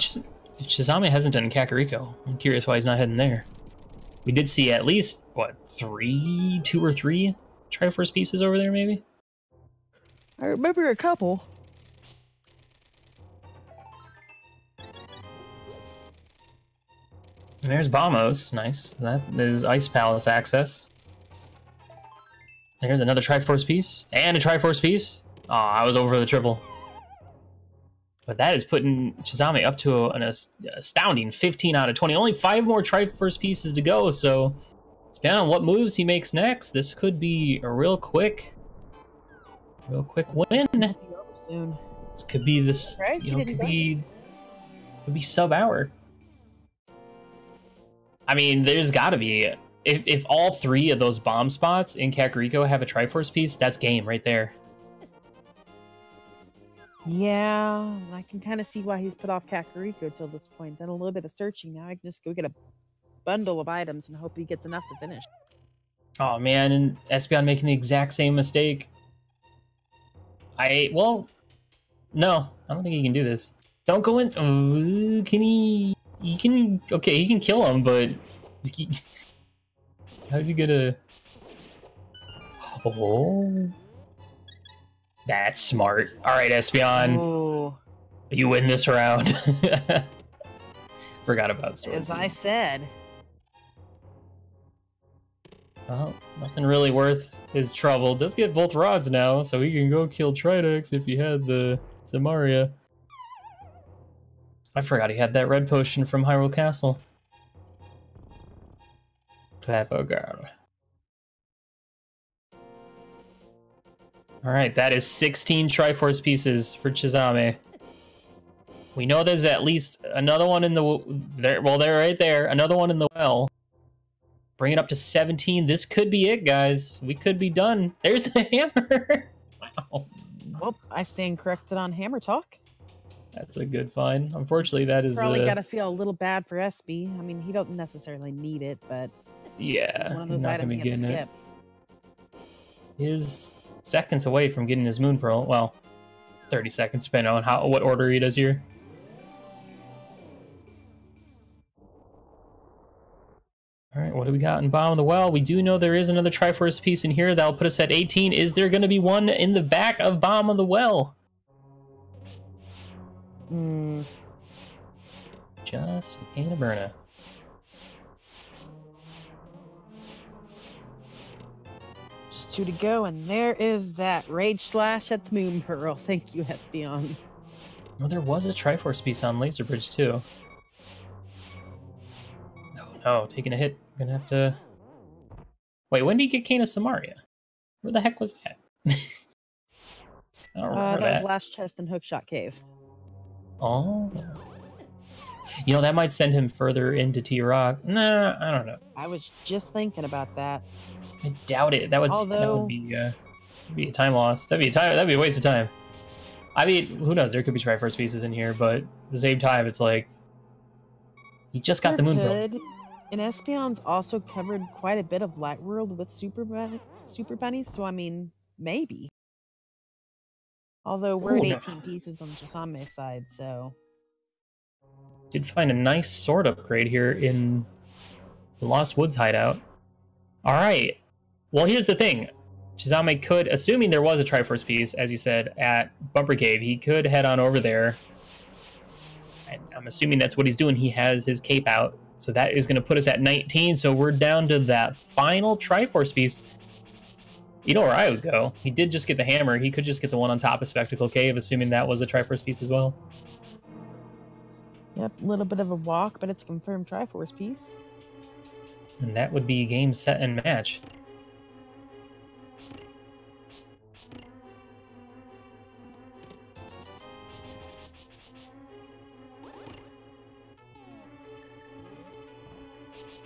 Chisame hasn't done Kakariko, I'm curious why he's not heading there. We did see at least, what, 2 or 3 Triforce pieces over there, maybe? I remember a couple. And there's Bombos, nice. That is Ice Palace access. There's another Triforce piece, and a Triforce piece. Oh, I was over the triple. But that is putting Chisame up to an astounding 15 out of 20. Only 5 more Triforce pieces to go, so depending on what moves he makes next, this could be a real quick win. Soon. This could be this, right? You know, could be sub-hour. I mean, there's got to be. If all 3 of those bomb spots in Kakariko have a Triforce piece, that's game right there. Yeah, I can kind of see why he's put off Kakariko till this point. Done a little bit of searching. Now I can just go get a bundle of items and hope he gets enough to finish. Oh man, and Espeon making the exact same mistake. Well, no, I don't think he can do this. Don't go in. Oh, can he? He can. Okay, he can kill him, but how's he gonna? Oh. That's smart. All right, Espeon. Ooh. You win this round. Forgot about Sword. As I said. Well, nothing really worth his trouble. Does get both rods now, so he can go kill Tridex if he had the Samaria. I forgot he had that red potion from Hyrule Castle. Clever girl. Alright, that is 16 Triforce pieces for Chisame. We know there's at least another one in the... They're right there. Another one in the well. Bring it up to 17. This could be it, guys. We could be done. There's the hammer. Wow. Well, I stand corrected on Hammer Talk. That's a good find. Unfortunately, that is... Probably got to feel a little bad for SB. I mean, he don't necessarily need it, but... Yeah, one of those not items gonna be you have to getting skip. it. Is seconds away from getting his Moon Pearl. Well, 30 seconds, depending on what order he does here. All right, what do we got in bottom of the well? We do know there is another Triforce piece in here. That'll put us at 18. Is there going to be one in the back of bottom of the well? Just a pain to burn. Just 2 to go, and there is that Rage Slash at the Moon Pearl. Thank you, Espeon. Well, there was a Triforce piece on Laser Bridge, too. Oh, taking a hit. Gonna have to... Wait, when did he get Kana Samaria? Where the heck was that? I don't remember that was last chest in Hookshot Cave. Oh. You know, that might send him further into T-Rock. Nah, I don't know. I was just thinking about that. I doubt it. That would be a time loss. That'd be a waste of time. I mean, who knows? There could be Triforce pieces in here, but at the same time, it's like he just got the Moon Pearl. And Espeon's also covered quite a bit of Light World with Super Bunnies, so I mean, maybe. Although we're at 18 pieces on Chisame's side, so... Did find a nice sword upgrade here in the Lost Woods hideout. Alright. Well, here's the thing. Chisame could, assuming there was a Triforce piece, as you said, at Bumper Cave, he could head on over there. And I'm assuming that's what he's doing. He has his cape out. So that is going to put us at 19. So we're down to that final Triforce piece. You know where I would go. He did just get the hammer. He could just get the one on top of Spectacle Cave, assuming that was a Triforce piece as well. Yep, a little bit of a walk, but it's a confirmed Triforce piece. And that would be game, set, and match.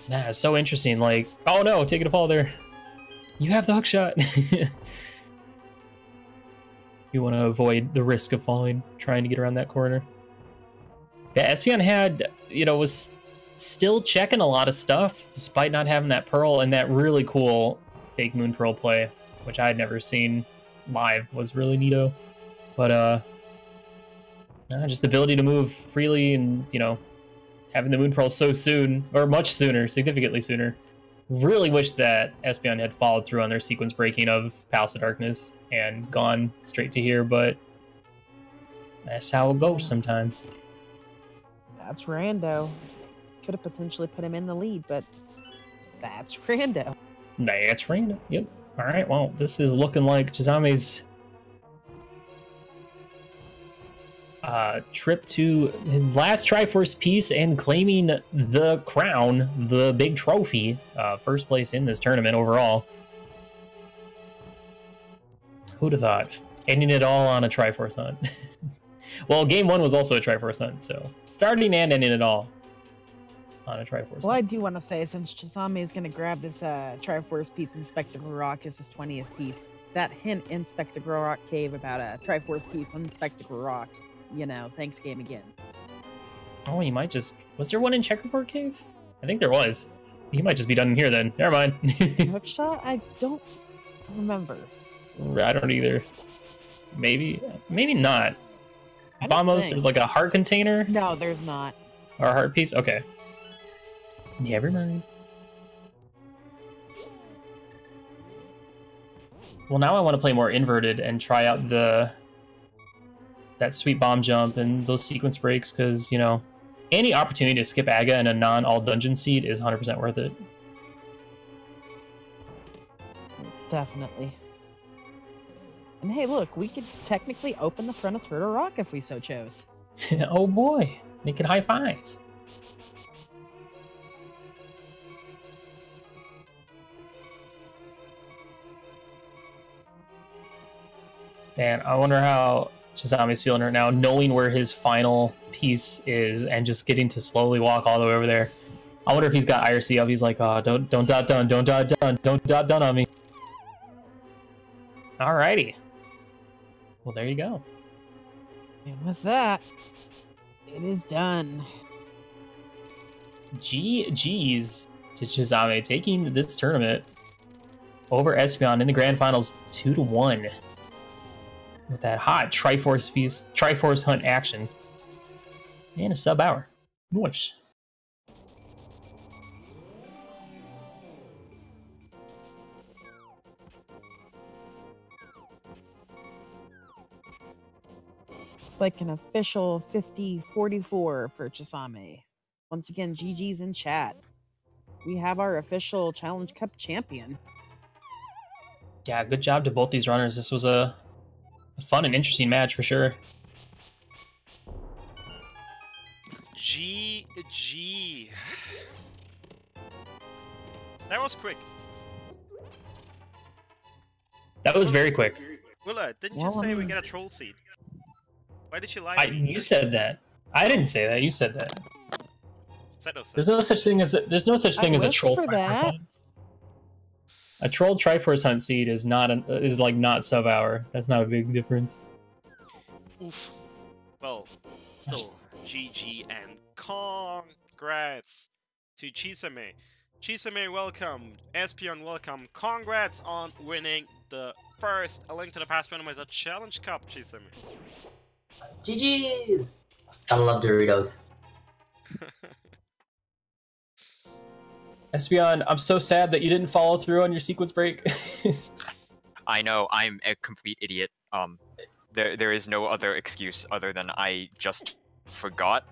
Nah, it's so interesting. Like, oh no, taking a fall there. You have the hook shot. You want to avoid the risk of falling, trying to get around that corner. Yeah, Espeon had, was still checking a lot of stuff despite not having that Pearl, and that really cool fake Moon Pearl play, which I had never seen live, was really neato. But just the ability to move freely and, having the Moon Pearl so soon, or much sooner, significantly sooner. Really wish that Espeon had followed through on their sequence breaking of Palace of Darkness and gone straight to here, but that's how it goes sometimes. That's rando. Could have potentially put him in the lead, but that's rando. That's random. Yep. All right. Well, this is looking like Chisame's trip to his last Triforce piece and claiming the crown, the big trophy, first place in this tournament overall. Who'd have thought? Ending it all on a Triforce hunt. Well, game one was also a Triforce hunt, so starting and ending it all on a Triforce. Well, I do want to say, since Chisame is going to grab this Triforce piece in Spectacle Rock as his 20th piece, that hint in Spectacle Rock Cave about a Triforce piece on Spectacle Rock, thanks game again. Oh, he might just... Was there one in Checkerboard Cave? I think there was. He might just be done here then. Never mind. Hookshot? I don't remember. I don't either. Maybe not. Bombos, there's like a heart container? No, there's not. Or a heart piece? Okay. Never mind. Well, now I want to play more inverted and try out that sweet bomb jump and those sequence breaks, because, any opportunity to skip Aga and a non-all dungeon seed is 100% worth it. Definitely. And hey, look, we could technically open the front of Turtle Rock if we so chose. Oh boy, make it high five. Man, I wonder how Chisame's feeling right now, knowing where his final piece is and just getting to slowly walk all the way over there. I wonder if he's got IRC up. He's like, oh, don't dot done, don't dot done, don't dot done on me. Alrighty. Well, there you go. And with that, it is done. GG's to Chisame, taking this tournament over Espeon in the grand finals 2-1. With that hot Triforce piece, Triforce hunt action. And a sub-hour. Nice. It's like an official 50-44 for Chisame. Once again, GG's in chat. We have our official Challenge Cup champion. Yeah, good job to both these runners. This was a fun and interesting match for sure. GG. That was quick. That was very quick. Willa, didn't you say we get a troll seed? Why did you lie? You said that. I didn't say that. You said that. Seto said. There's no such thing as a troll Triforce hunt. A troll Triforce hunt seed is not not sub-hour. That's not a big difference. Oof. Well, still GG and congrats to Chisame. Chisame, welcome. Espeon, welcome. Congrats on winning the first A Link to the Past Randomizer Challenge Cup, Chisame. GG's! I love Doritos. Espeon, I'm so sad that you didn't follow through on your sequence break. I know, I'm a complete idiot. There is no other excuse other than I just forgot.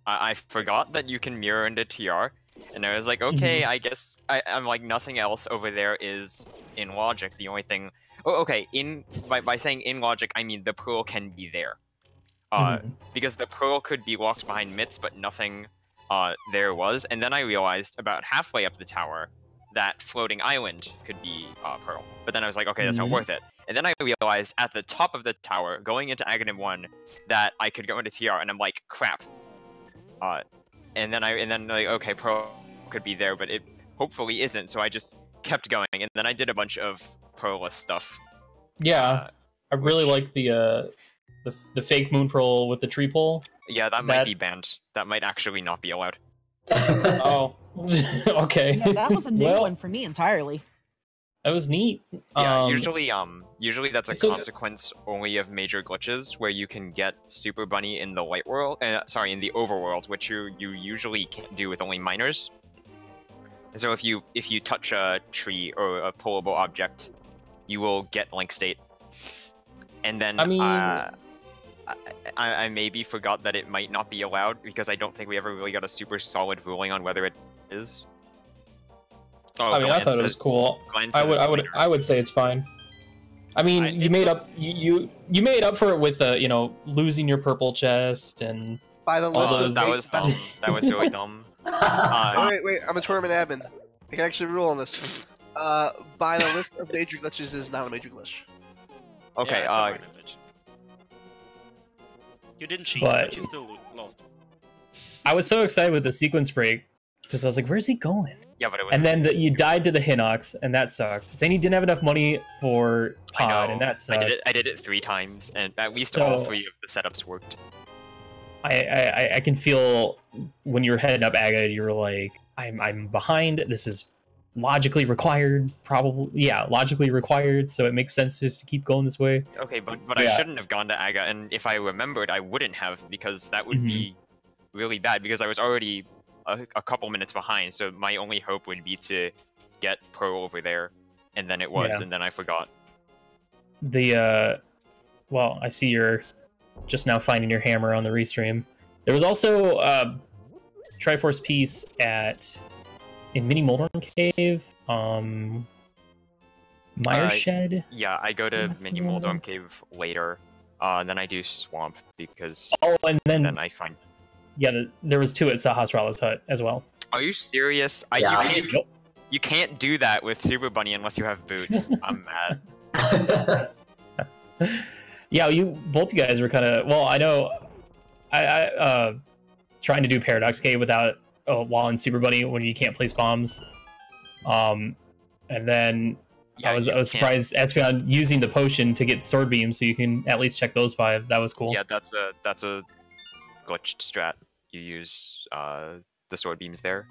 I forgot that you can mirror into TR, and I was like, okay, I guess I'm like, nothing else over there is in logic. The only thing... Oh, okay, by saying in logic, I mean the Pearl can be there. Because the Pearl could be locked behind Mitts, but nothing there was. And then I realized about halfway up the tower that floating island could be Pearl. But then I was like, okay, that's not worth it. And then I realized at the top of the tower, going into Aghanim 1, that I could go into TR, and I'm like, crap. And then like, okay, Pearl could be there, but it hopefully isn't, so I just kept going, and then I did a bunch of Pearl-less stuff. Yeah, I really like the the fake moon pearl with the tree pole. Yeah, that might be banned. That might actually not be allowed. Oh, okay. Yeah, that was a new Well, one for me entirely. That was neat. Yeah, usually that's a so- consequence only of major glitches where you can get Super Bunny in the light world, in the overworld, which you usually can't do with only miners. So if you touch a tree or a pullable object, you will get Link State. And then I mean, I maybe forgot that it might not be allowed because I don't think we ever really got a super solid ruling on whether it is. Oh, I mean, I thought it was cool. I would say it's fine. I mean, you made up you made up for it with losing your purple chest and By the all list those. of That was dumb. That was really dumb. wait, I'm a tournament admin. I can actually rule on this. By the list of major glitches is not a major glitch. Okay, Yeah, it's a minor glitch. You didn't cheat, But- but you still lost. I was so excited with the sequence break because I was like, "Where's he going?" yeah, but it was. And then you died to the Hinox, and that sucked. Then you didn't have enough money for I Pod, know. and that sucked. I did it 3 times, and at least So- all 3 of the setups worked. I can feel when you're heading up Aga, you're like, I'm behind. This is logically required, logically required. So it makes sense just to keep going this way. Okay, but Yeah. I shouldn't have gone to Aga, and if I remembered, I wouldn't have, because that would be really bad, because I was already a couple minutes behind, so my only hope would be to get Pearl over there, and then it was, Yeah. and then I forgot. Well, I see you're just now finding your hammer on the restream. There was also Triforce piece in Mini Moldorm Cave, Mire Shed. Yeah, I go to Mini Moldorm Cave later, and then I do Swamp, because Oh, and then I find... yeah, there was 2 at Sahasrara's hut as well. Are you serious? Yeah. You can't do that with Super Bunny unless you have boots. I'm mad. Yeah, both you guys were kind of, well, I know I trying to do Paradox Cave without while in Super Bunny when you can't place bombs. And then Yeah, I was you can't- surprised Espeon using the potion to get sword beams, so you can at least check those 5. That was cool. Yeah, that's a glitched strat. You use the sword beams there.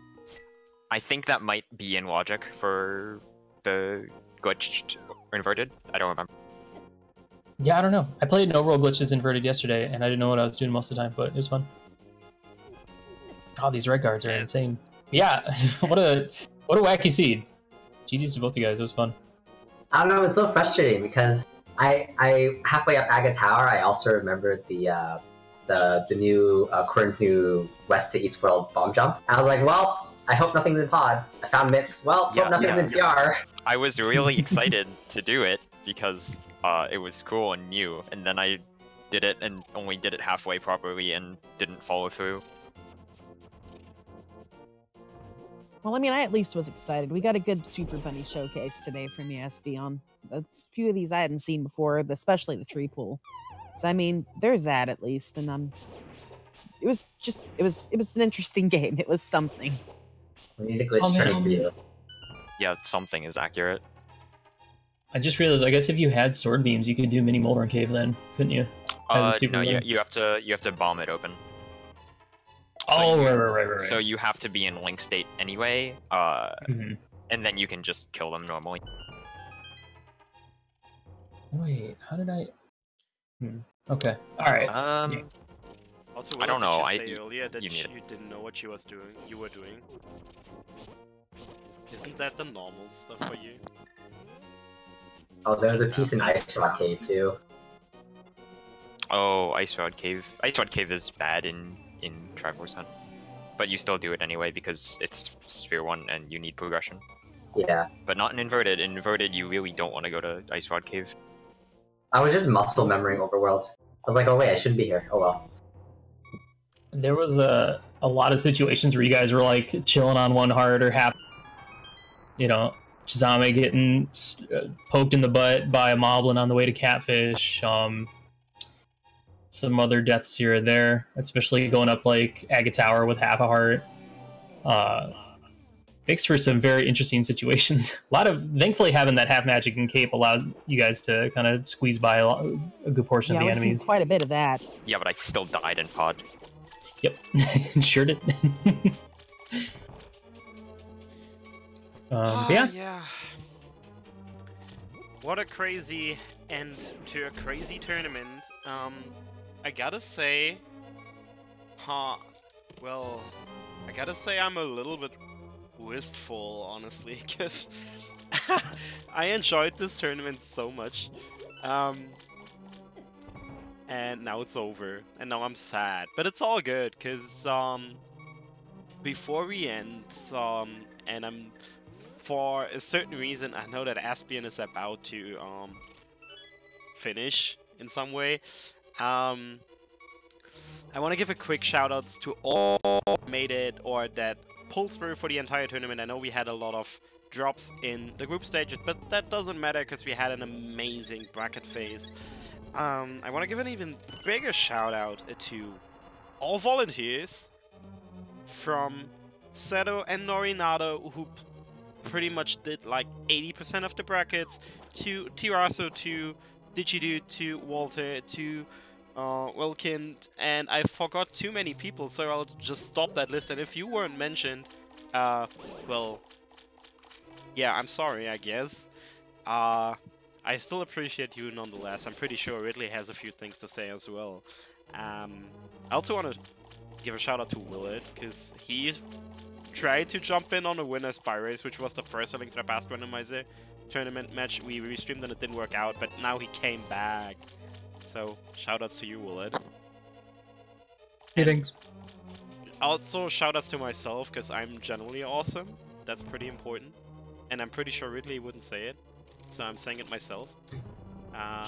I think that might be in logic for the glitched or inverted. I don't remember. Yeah, I don't know. I played an overall glitches inverted yesterday, and I didn't know what I was doing most of the time, but it was fun. Oh, these red guards are insane. Yeah, what a wacky seed. GG's to both you guys. It was fun. I don't know, it's so frustrating because I halfway up Aga Tower, I also remembered the new Quern's new west to east world bomb jump. I was like, well, I hope nothing's in pod. I found Mitts. Well, hope nothing's in TR. I was really excited to do it because it was cool and new, and then I did it and only did it halfway properly and didn't follow through. Well, I mean, I at least was excited. We got a good Super Bunny showcase today from the Espeon. A few of these I hadn't seen before, especially the tree pool. So I mean, there's that at least, and it was an interesting game. It was something. We need a glitch turning for you. Yeah, something is accurate. I just realized, I guess if you had sword beams, you could do Mini Moldorm Cave then, couldn't you? As a super No, bunny? you have to bomb it open. Oh, you- right. So you have to be in Link State anyway, Mhm. and then you can just kill them normally. Wait, how did I... Okay, alright. Also, I don't know, Did I- you say earlier that you need it. you didn't know what you were doing? Isn't that the normal stuff for you? Oh, there was a piece in Ice Rock Cave too. Oh, Ice Rod Cave. Ice Rod Cave is bad in Triforce Hunt, but you still do it anyway because it's Sphere 1 and you need progression. Yeah. But not in Inverted. In Inverted, you really don't want to go to Ice Rod Cave. I was just muscle memorying Overworld. I was like, oh wait, I shouldn't be here. Oh well. There was a lot of situations where you guys were like chilling on one heart or half, Chisame getting poked in the butt by a moblin on the way to Catfish, some other deaths here and there, especially going up like Aga Tower with half a heart. makes for some very interesting situations. Thankfully, having that half magic and cape allowed you guys to kind of squeeze by a good portion of the we've seen enemies. quite a bit of that. Yeah, but I still died in pod. Yep, sure did. But yeah. What a crazy end to a crazy tournament. I gotta say, well, I gotta say I'm a little bit wistful, honestly, because I enjoyed this tournament so much. And now it's over, and now I'm sad. But it's all good, because before we end, and for a certain reason, I know that Espeon is about to finish in some way. I want to give a quick shout-outs to all who made it or that pulled through for the entire tournament. I know we had a lot of drops in the group stages, but that doesn't matter because we had an amazing bracket phase. I want to give an even bigger shout-out to all volunteers from Seto and Norinato, who pretty much did like 80% of the brackets, to Tiraso, to Digidu, to Walter, to Wilkin, and I forgot too many people, so I'll just stop that list. And if you weren't mentioned, well, yeah, I'm sorry, I guess. I still appreciate you nonetheless. I'm pretty sure Ridley has a few things to say as well. I also want to give a shout out to Willard, because he tried to jump in on a winner's spy race, which was the first Link to the Past randomizer tournament match. We restreamed and it didn't work out, but now he came back. So, shoutouts to you, Willard. hey, thanks. Also, shoutouts to myself, because I'm generally awesome. That's pretty important. And I'm pretty sure Ridley wouldn't say it, so I'm saying it myself.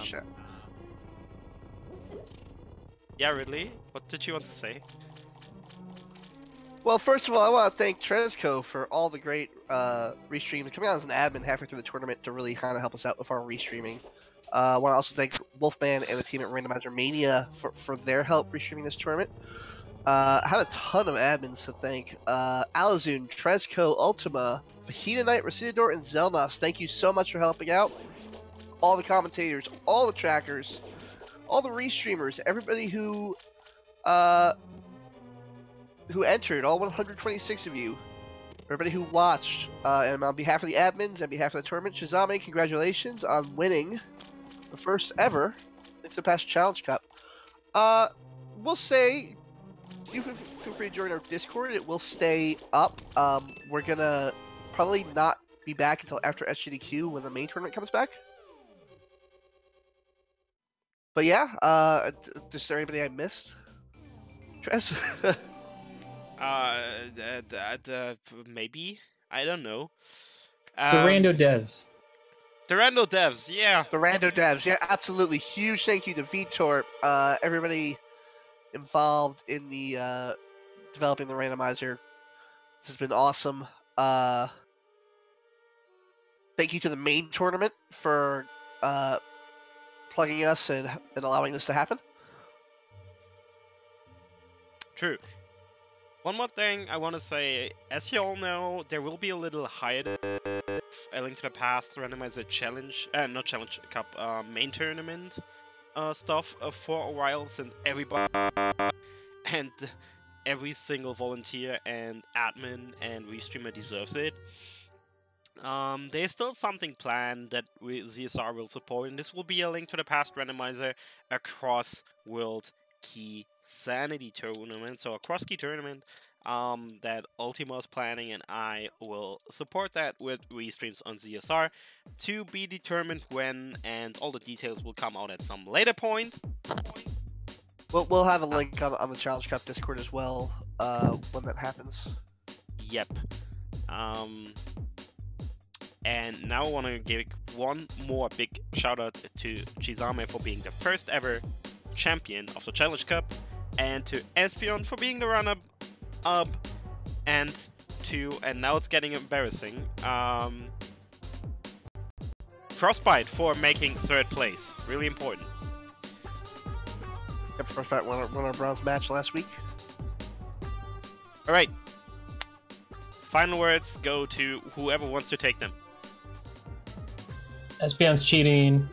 Sure. Yeah, Ridley, what did you want to say? Well, first of all, I want to thank Trezco for all the great restreams, coming out as an admin halfway through the tournament to really kind of help us out with our restreaming. I want to also thank Wolfman and the team at Randomizer Mania for their help restreaming this tournament. I have a ton of admins to thank. Alazun, Trezco, Ultima, Fajita Knight, Recidador, and Zelnos. Thank you so much for helping out. All the commentators, all the trackers, all the restreamers, everybody who entered, all 126 of you, everybody who watched, and on behalf of the admins and behalf of the tournament, Chisame, congratulations on winning the first ever Link to the Past Challenge Cup. We'll say, you feel free to join our Discord. It will stay up. We're gonna probably not be back until after SGDQ when the main tournament comes back. But yeah, is there anybody I missed? Trez? Maybe? I don't know. The rando devs. The rando devs, yeah. The rando devs, yeah, absolutely. Huge thank you to VTorp, everybody involved in the developing the randomizer. This has been awesome. Thank you to the main tournament for plugging us and allowing this to happen. True. One more thing I want to say, as you all know, there will be a little hiatus A Link to the Past randomizer challenge, not challenge cup, main tournament stuff for a while, since everybody and every single volunteer and admin and restreamer deserves it. There's still something planned that ZSR will support, and this will be a Link to the Past randomizer across World Key Sanity tournament, so a cross-key tournament that Ultima is planning, and I will support that with restreams on ZSR, to be determined when, and all the details will come out at some later point. We'll have a link on the Challenge Cup Discord as well when that happens. Yep. And now I want to give one more big shout out to Chisame for being the first ever champion of the Challenge Cup, and to Espeon for being the runner-up, and now it's getting embarrassing, Frostbite for making third place. Really important. Yep, Frostbite won our bronze match last week. Alright. Final words go to whoever wants to take them. Espeon's cheating.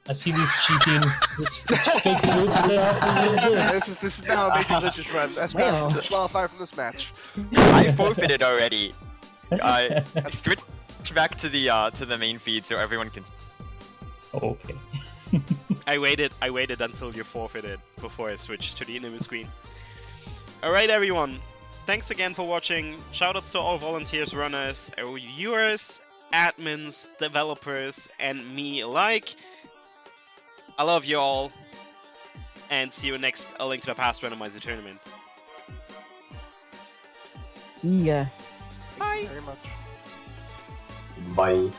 I see these cheating. This fake food stuff. What is this? This is now a major glitches run. That's Wow. disqualified from this match. I forfeited already. I switch back to the main feed so everyone can. Okay. I waited until you forfeited before I switched to the enemy screen. Alright everyone, thanks again for watching. Shoutouts to all volunteers, runners, viewers, admins, developers, and me alike. I love you all, and see you next A Link to the Past Randomizer Tournament. See ya. Thank you very much. Bye.